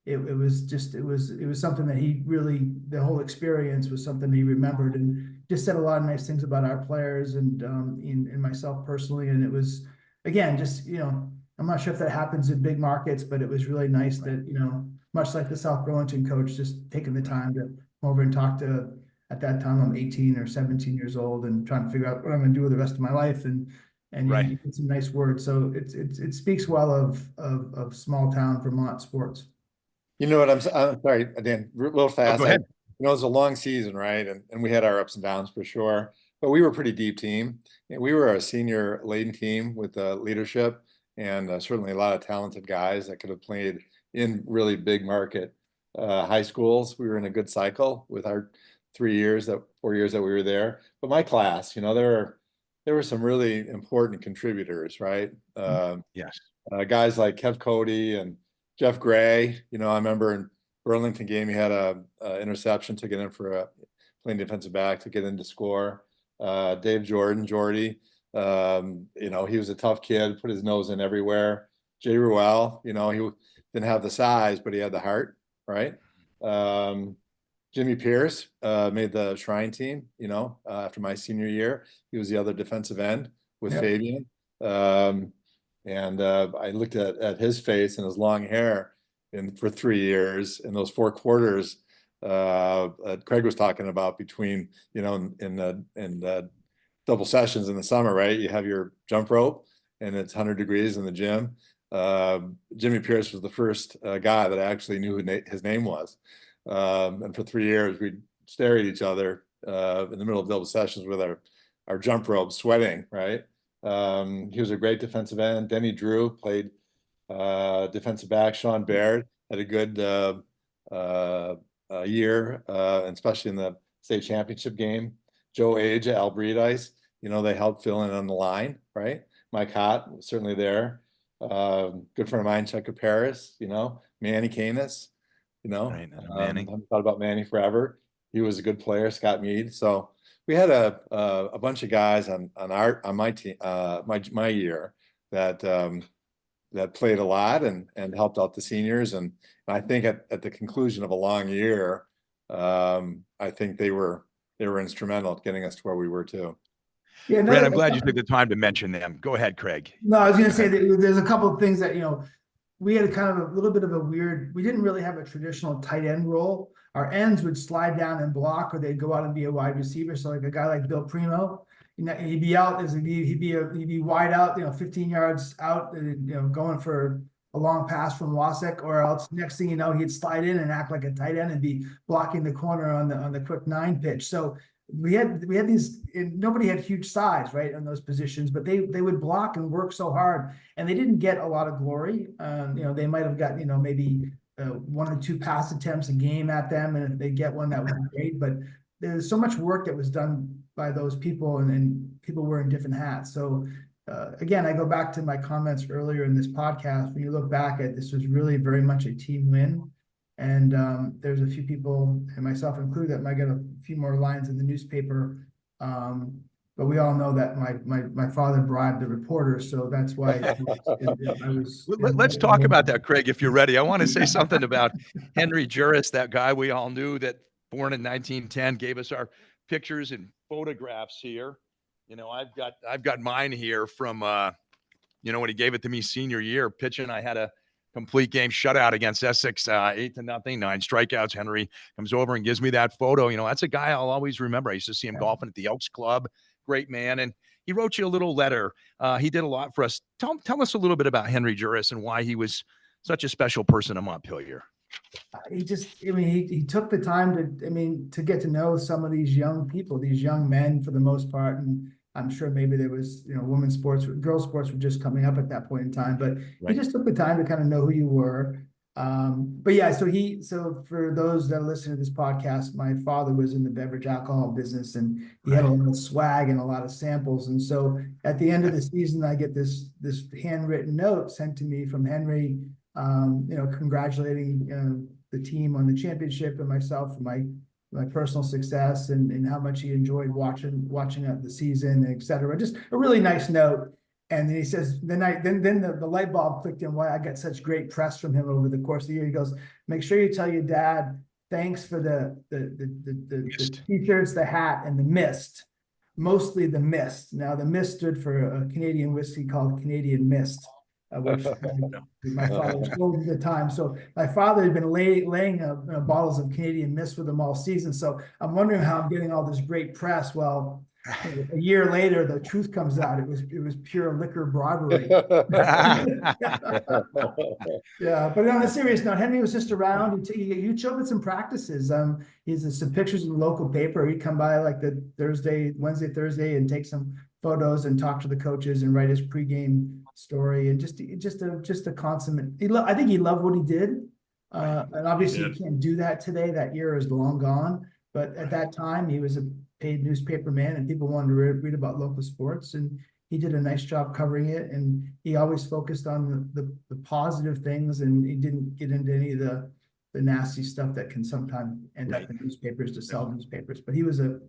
it was something that he really, the whole experience was something he remembered, and just said a lot of nice things about our players and myself personally. And it was, again, just, I'm not sure if that happens in big markets, but it was really nice that, much like the South Burlington coach, just taking the time to come over and talk to. At that time, I'm 18 or 17 years old and trying to figure out what I'm going to do with the rest of my life. And you get some nice words. So it speaks well of small town Vermont sports. You know what, I'm sorry, Dan, real fast. Go ahead. It was a long season, right? And we had our ups and downs for sure, but we were a pretty deep team. We were a senior laden team with leadership and certainly a lot of talented guys that could have played in really big market high schools. We were in a good cycle with our 4 years that we were there. But my class, there were some really important contributors, right? Yes. Guys like Kev Cody and Jeff Gray. I remember in Burlington game, he had a interception to get in for playing defensive back to get in to score. Dave Jordy, he was a tough kid, put his nose in everywhere. Jay Ruel, he didn't have the size, but he had the heart, right? Jimmy Pierce made the Shrine team, after my senior year. He was the other defensive end with Fabian. And I looked at his face and his long hair for 3 years in those 4 quarters. Craig was talking about between, in double sessions in the summer, right? You have your jump rope and it's 100 degrees in the gym. Jimmy Pierce was the first guy that I actually knew who his name was. And for 3 years, we'd stare at each other in the middle of double sessions with our jump rope, sweating, right? He was a great defensive end. Denny Drew played defensive back. Sean Baird had a good year, especially in the state championship game. Joe Age at Albridice, they helped fill in on the line, right? Mike Hott was certainly there. Good friend of mine, Checker Paris, Manny Canis, Right, Manny. haven't thought about Manny forever. He was a good player. Scott Mead. So we had a bunch of guys on my team, my year that that played a lot and helped out the seniors. And I think at the conclusion of a long year, I think they were instrumental at getting us to where we were too. Yeah, Fran, I'm glad you took the time to mention them. Go ahead, Craig. No, I was going to say that there's a couple of things that, we had kind of a little bit of a we didn't really have a traditional tight end role. Our ends would slide down and block, or they'd go out and be a wide receiver. So like a guy like Bill Primo, he'd be out he'd be wide out, 15 yards out, going for a long pass from Wasek, or else next thing you know, he'd slide in and act like a tight end and be blocking the corner on the quick 9 pitch. So we had these, nobody had huge size, right, on those positions, but they would block and work so hard, and they didn't get a lot of glory. They might have got, maybe 1 or 2 pass attempts a game at them, and if they get one, that would be great. But there's so much work that was done by those people, and people wearing different hats. So again, I go back to my comments earlier in this podcast. When you look back at this, was really very much a team win. And there's a few people, and myself included, that might get a few more lines in the newspaper. But we all know that my father bribed the reporter, so that's why I was. Let's talk about that, Craig, if you're ready. I want to say something about Henry Juris, that guy we all knew, that born in 1910, gave us our pictures and photographs here. I've got mine here from when he gave it to me senior year pitching. I had a complete game shutout against Essex, 8-0, 9 strikeouts. Henry comes over and gives me that photo. That's a guy I'll always remember. I used to see him golfing at the Elks Club. Great man. And he wrote you a little letter. He did a lot for us. Tell us a little bit about Henry Juris and why he was such a special person in Montpelier. He took the time to get to know some of these young people, these young men for the most part. And I'm sure maybe there was, women's sports, girls' sports were just coming up at that point in time, but He just took the time to kind of know who you were. But yeah, so for those that listen to this podcast, my father was in the beverage alcohol business, and he had a lot of swag and a lot of samples. And so at the end of the season, I get this handwritten note sent to me from Henry, congratulating the team on the championship and myself for my personal success and how much he enjoyed watching the season, et cetera. Just a really nice note. And then he says, then the light bulb clicked in why I got such great press from him over the course of the year. He goes, make sure you tell your dad thanks for the t-shirts, the hat, and the mist. Mostly the mist. Now the mist stood for a Canadian whiskey called Canadian Mist, which my father sold at the time. So my father had been laying bottles of Canadian Mist with him all season. So I'm wondering how I'm getting all this great press. Well, a year later, the truth comes out. It was pure liquor bribery. Yeah, but on a serious note, Henry was just around. He'd show up at some practices. He's some pictures in the local paper. He'd come by like the Wednesday, Thursday, and take some photos and talk to the coaches and write his pregame story. And just a consummate. I think he loved what he did. And obviously you can't do that today. That era is long gone. But at that time, he was a paid newspaper man, and people wanted to read about local sports, and he did a nice job covering it. And he always focused on the positive things, and he didn't get into any of the nasty stuff that can sometimes end up in newspapers to sell newspapers. But he was a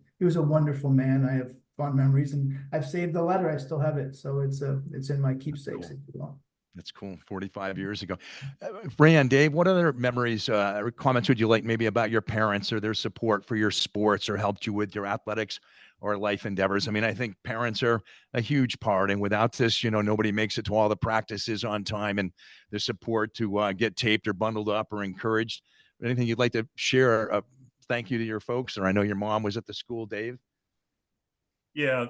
wonderful man. I have fond memories, and I've saved the letter. I still have it, so it's in my keepsakes. Cool. That's cool. 45 years ago. Fran, Dave, what other memories or comments would you like maybe about your parents or their support for your sports or helped you with your athletics or life endeavors? I mean, I think parents are a huge part, and without this, nobody makes it to all the practices on time, and the support to get taped or bundled up or encouraged. Anything you'd like to share? Thank you to your folks, or I know your mom was at the school, Dave. Yeah,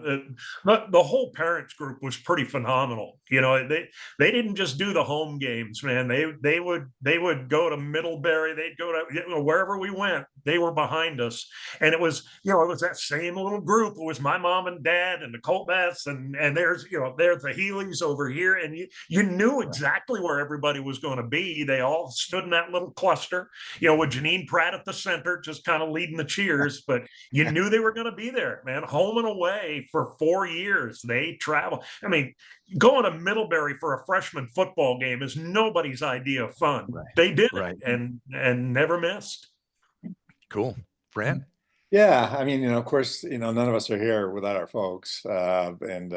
the whole parents group was pretty phenomenal. You know, they didn't just do the home games, man. They would go to Middlebury, they'd go to, you know, wherever we went, they were behind us. And it was, you know, it was that same little group. It was my mom and dad and the Colbaths, and there's, you know, there's the Healy's over here, and you knew exactly where everybody was going to be. They all stood in that little cluster, you know, with Janine Pratt at the center, just kind of leading the cheers, but you knew they were going to be there, man, home and away for 4 years. They travel. I mean, going to Middlebury for a freshman football game is nobody's idea of fun. Right. They did Right. it and never missed. Cool. Fran? Yeah, I mean, you know, of course, you know, none of us are here without our folks and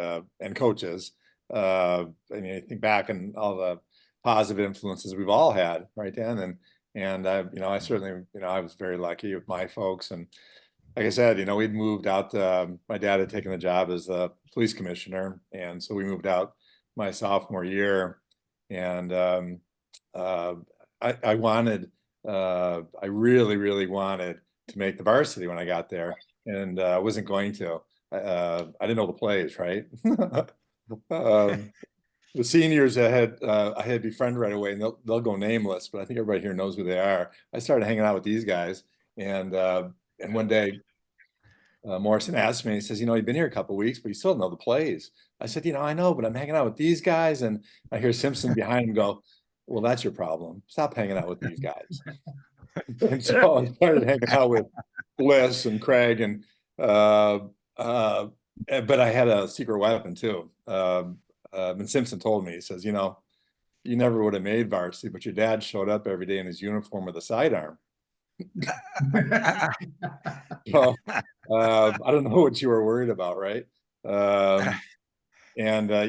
coaches. I mean, I think back and all the positive influences we've all had, right, Dan? And I, you know, I certainly, you know, I was very lucky with my folks, and like I said, you know, we'd moved out. My dad had taken the job as the police commissioner, and so we moved out my sophomore year. And I wanted, I really, really wanted to make the varsity when I got there, and I wasn't going to. I didn't know the plays, right? The seniors I had befriended right away, and they'll go nameless, but I think everybody here knows who they are. I started hanging out with these guys, and one day Morrison asked me, he says, you know, you've been here a couple of weeks, but you still don't know the plays. I said, you know, I know, but I'm hanging out with these guys. And I hear Simpson behind him go, well, that's your problem. Stop hanging out with these guys. And so I started hanging out with Bliss and Craig, and but I had a secret weapon too. And Simpson told me, he says, you know, you never would have made varsity, but your dad showed up every day in his uniform with a sidearm. So, I don't know what you were worried about, right? You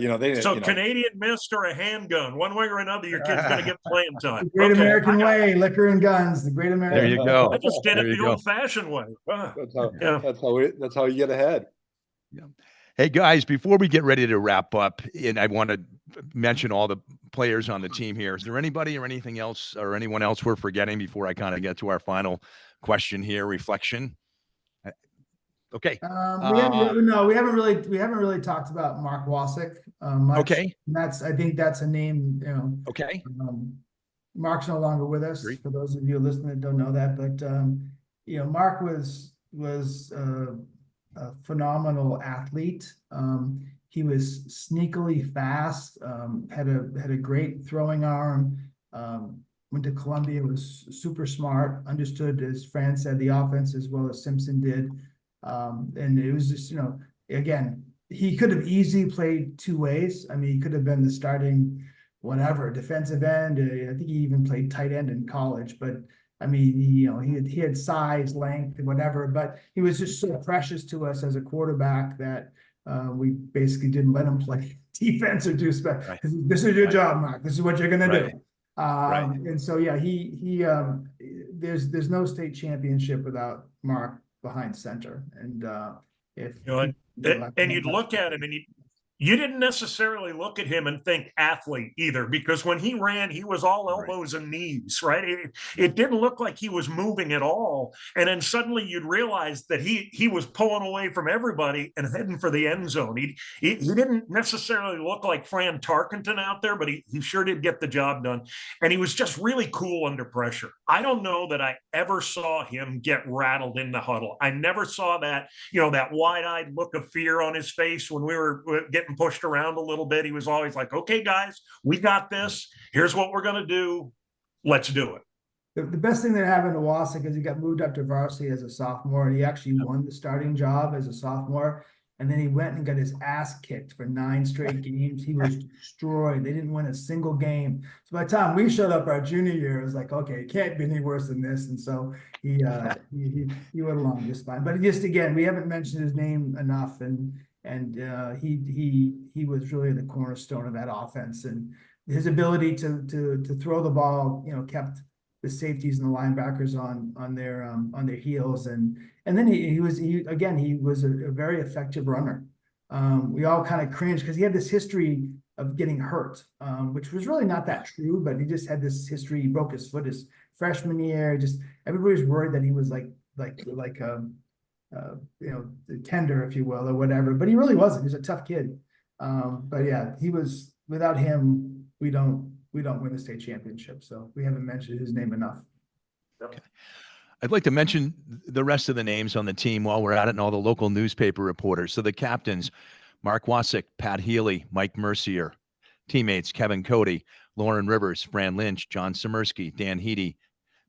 know, they So you know, Canadian mist or a handgun, one way or another, your kid's going to get playing time. The great Okay, American way, liquor and guns, the great American There you go. I just did There it you the go. old-fashioned way. that's how you get ahead. Yeah. Hey guys, before we get ready to wrap up, and I want to mention all the players on the team here. Is there anybody or anything else or anyone else we're forgetting before I kind of get to our final question here, reflection? Okay. We haven't really talked about Mark Wasick much. Okay. And I think that's a name, you know. Okay. Mark's no longer with us. Great. For those of you listening that don't know that, but you know, Mark was a phenomenal athlete. He was sneakily fast, had a great throwing arm, went to Columbia, was super smart, understood, as Fran said, the offense as well as Simpson did. And it was just, you know, again, he could have easily played two ways. I mean, he could have been the starting whatever defensive end. I think he even played tight end in college, but I mean, he had size, length, whatever, but he was just so precious to us as a quarterback that we basically didn't let him play defense or do special. Right. This is your job, Mark. This is what you're gonna do. Right. And so yeah, there's no state championship without Mark behind center. And if You know, and you'd look at him and you didn't necessarily look at him and think athlete either, because when he ran, he was all elbows and knees, right? It didn't look like he was moving at all. And then suddenly you'd realize that he was pulling away from everybody and heading for the end zone. He didn't necessarily look like Fran Tarkenton out there, but he sure did get the job done. And he was just really cool under pressure. I don't know that I ever saw him get rattled in the huddle. I never saw that, you know, that wide-eyed look of fear on his face when we were getting pushed around a little bit. He was always like, okay, guys, we got this. Here's what we're going to do. Let's do it. The best thing that happened to Wasick is he got moved up to varsity as a sophomore, and he actually won the starting job as a sophomore. And then he went and got his ass kicked for 9 straight games. He was destroyed. They didn't win a single game. So by the time we showed up our junior year, it was like, okay, it can't be any worse than this. And so he went along just fine. But just again, we haven't mentioned his name enough, and he was really the cornerstone of that offense, and his ability to throw the ball, you know, kept the safeties and the linebackers on their heels, and then he was a very effective runner. We all kind of cringed because he had this history of getting hurt, which was really not that true, but he just had this history. He broke his foot his freshman year. Just everybody was worried that he was like tender, if you will, or whatever. But he really wasn't. He was a tough kid. But yeah, he was. Without him, we don't win the state championship. So we haven't mentioned his name enough. Okay. I'd like to mention the rest of the names on the team while we're at it, and all the local newspaper reporters. So the captains: Mark Wasick, Pat Healy, Mike Mercier. Teammates: Kevin Cody, Lauren Rivers, Fran Lynch, John Semersky, Dan Heedy,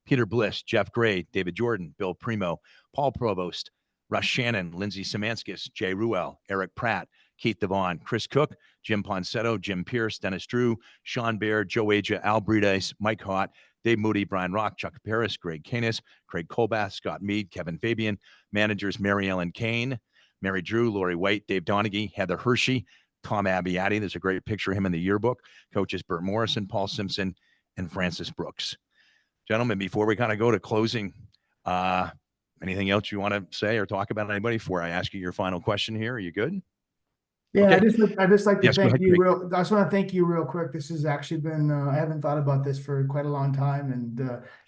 Peter Bliss, Jeff Gray, David Jordan, Bill Primo, Paul Provost, Russ Shannon, Lindsay Samanskis, Jay Ruel, Eric Pratt, Keith Devon, Chris Cook, Jim Ponsetto, Jim Pierce, Dennis Drew, Sean Baird, Joe Aja, Al Bredes, Mike Hott, Dave Moody, Brian Rock, Chuck Paris, Greg Canis, Craig Colbath, Scott Mead, Kevin Fabian. Managers: Mary Ellen Kane, Mary Drew, Lori White, Dave Donaghy, Heather Hershey, Tom Abbiati. There's a great picture of him in the yearbook. Coaches: Bert Morrison, Paul Simpson, and Francis Brooks. Gentlemen, before we kind of go to closing, anything else you want to say or talk about, anybody, before I ask you your final question here? Are you good? Yeah, Okay. I just like to Yes, go thank ahead, you Craig. I just want to thank you real quick. This has actually been, I haven't thought about this for quite a long time, and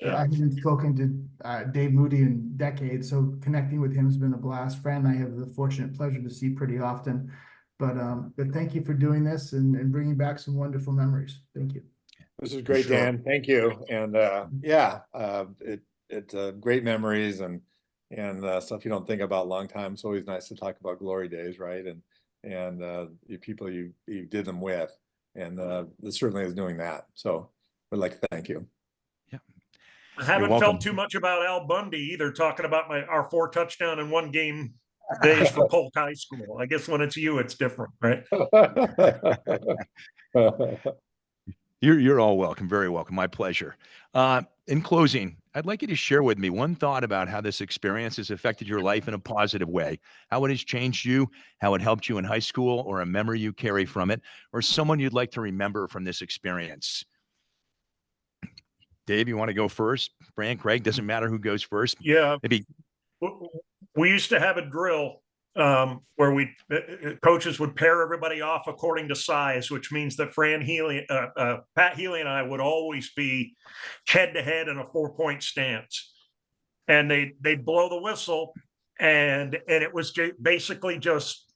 I haven't spoken to Dave Moody in decades, so connecting with him has been a blast. Fran and I have the fortunate pleasure to see pretty often, but thank you for doing this and bringing back some wonderful memories. Thank you. This is great, Sure. Dan. Thank you. And it's great memories and stuff you don't think about a long time. It's always nice to talk about glory days, right? And the people you did them with, and this certainly is doing that. So I'd like to thank you. Yeah, I haven't welcome. felt too much about Al Bundy either, talking about our 4 touchdown in one game days for Polk High School. I guess when it's you, it's different, right? You're all welcome. Very welcome. My pleasure. In closing, I'd like you to share with me one thought about how this experience has affected your life in a positive way, how it has changed you, how it helped you in high school, or a memory you carry from it, or someone you'd like to remember from this experience. Dave, you want to go first? Fran, Craig, doesn't matter who goes first. Yeah. Maybe. We used to have a drill where coaches would pair everybody off according to size, which means that Pat Healy and I would always be head to head in a 4-point stance, and they'd blow the whistle, and it was basically just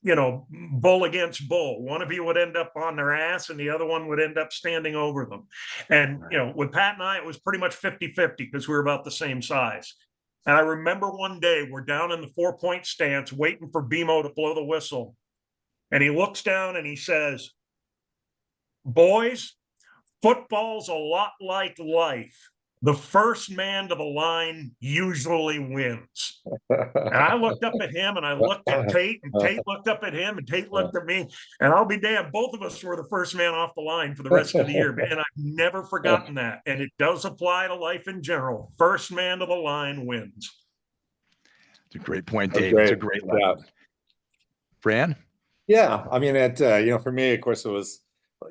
bull against bull. One of you would end up on their ass, and the other one would end up standing over them. And with Pat and I, it was pretty much 50-50 because we were about the same size. And I remember one day we're down in the 4-point stance waiting for BMO to blow the whistle. And he looks down and he says, "Boys, football's a lot like life. The first man to the line usually wins." And I looked up at him and I looked at Tate, and Tate looked up at him and Tate looked at me. And I'll be damned, both of us were the first man off the line for the rest of the year. And I've never forgotten that. And it does apply to life in general. First man to the line wins. It's a great point, Dave. It's a great lesson. Fran? Yeah, I mean, for me, of course, it was,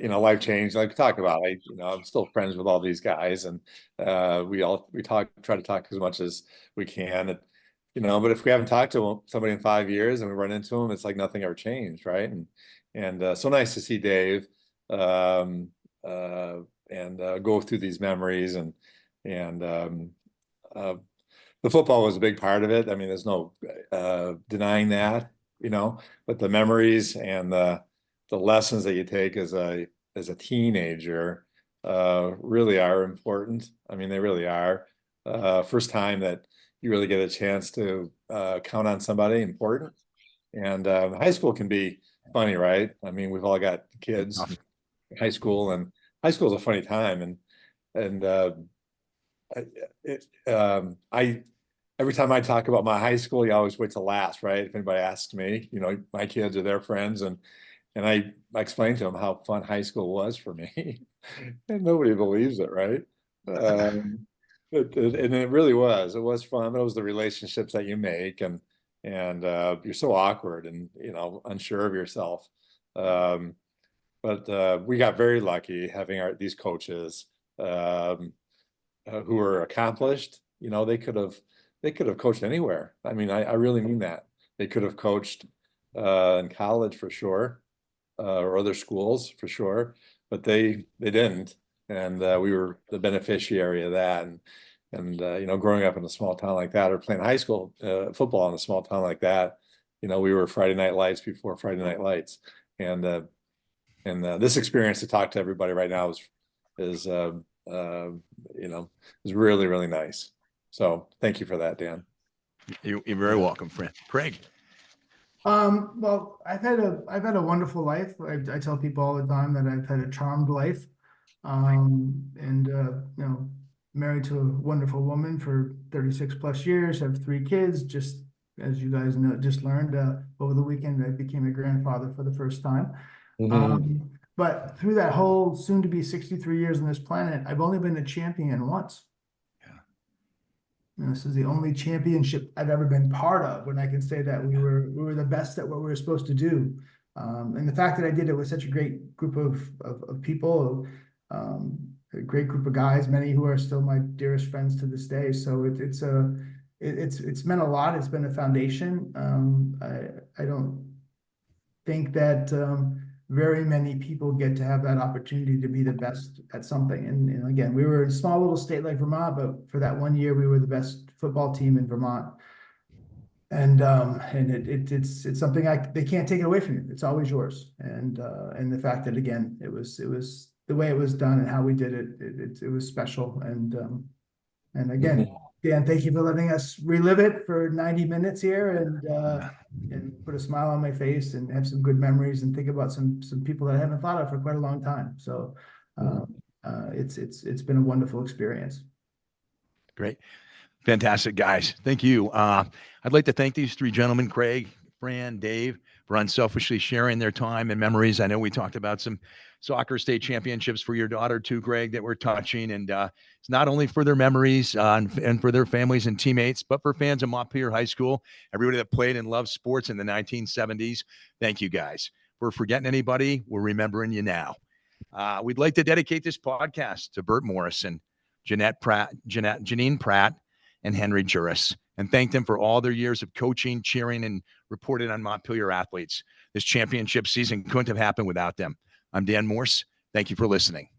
life changed. Like we talked about, I'm still friends with all these guys, and we try to talk as much as we can. But if we haven't talked to somebody in 5 years and we run into them, it's like nothing ever changed, right? And so nice to see Dave and go through these memories, and the football was a big part of it. I mean, there's no denying that, but the memories and the lessons that you take as a teenager really are important. I mean, they really are. First time that you really get a chance to count on somebody important. And high school can be funny, right? I mean, we've all got kids in high school, and high school is a funny time. And every time I talk about my high school, you always wait to last, right? If anybody asks me, my kids or their friends, and I explain to them how fun high school was for me, and nobody believes it, right? And it really was. It was fun. It was the relationships that you make, and you're so awkward and unsure of yourself. But we got very lucky having these coaches who were accomplished. They could have coached anywhere. I mean, I really mean that. They could have coached in college for sure, or other schools for sure, but they didn't, and we were the beneficiary of that. Growing up in a small town like that, or playing high school football in a small town like that, we were Friday Night Lights before Friday Night Lights. And this experience to talk to everybody right now is really, really nice. So thank you for that, Dan. You're very welcome, Fran. Craig. Well, I've had a wonderful life. I tell people all the time that I've had a charmed life. Married to a wonderful woman for 36 plus years, have 3 kids. Just as you guys know, just learned over the weekend, I became a grandfather for the first time. But through that whole soon to be 63 years on this planet, I've only been a champion once. And this is the only championship I've ever been part of when I can say that we were the best at what we were supposed to do. And the fact that I did it with such a great group of people, a great group of guys, many who are still my dearest friends to this day. So it's meant a lot. It's been a foundation. I don't think that very many people get to have that opportunity to be the best at something. And again, we were in a small little state like Vermont, but for that one year, we were the best football team in Vermont. And it's something they can't take it away from you. It's always yours. And the fact that, again, it was the way it was done and how we did it, it was special. And again, Dan, thank you for letting us relive it for 90 minutes here and put a smile on my face and have some good memories and think about some people that I haven't thought of for quite a long time. So it's been a wonderful experience. Great. Fantastic, guys. Thank you. I'd like to thank these 3 gentlemen, Craig, Fran, Dave, for unselfishly sharing their time and memories. I know we talked about some soccer state championships for your daughter too, Greg, that we're touching. And it's not only for their memories and for their families and teammates, but for fans of Montpelier High School, everybody that played and loved sports in the 1970s. Thank you, guys. If we're forgetting anybody, we're remembering you now. We'd like to dedicate this podcast to Bert Morrison, Janine Pratt, and Henry Juris, and thank them for all their years of coaching, cheering, and reporting on Montpelier athletes. This championship season couldn't have happened without them. I'm Dan Morse. Thank you for listening.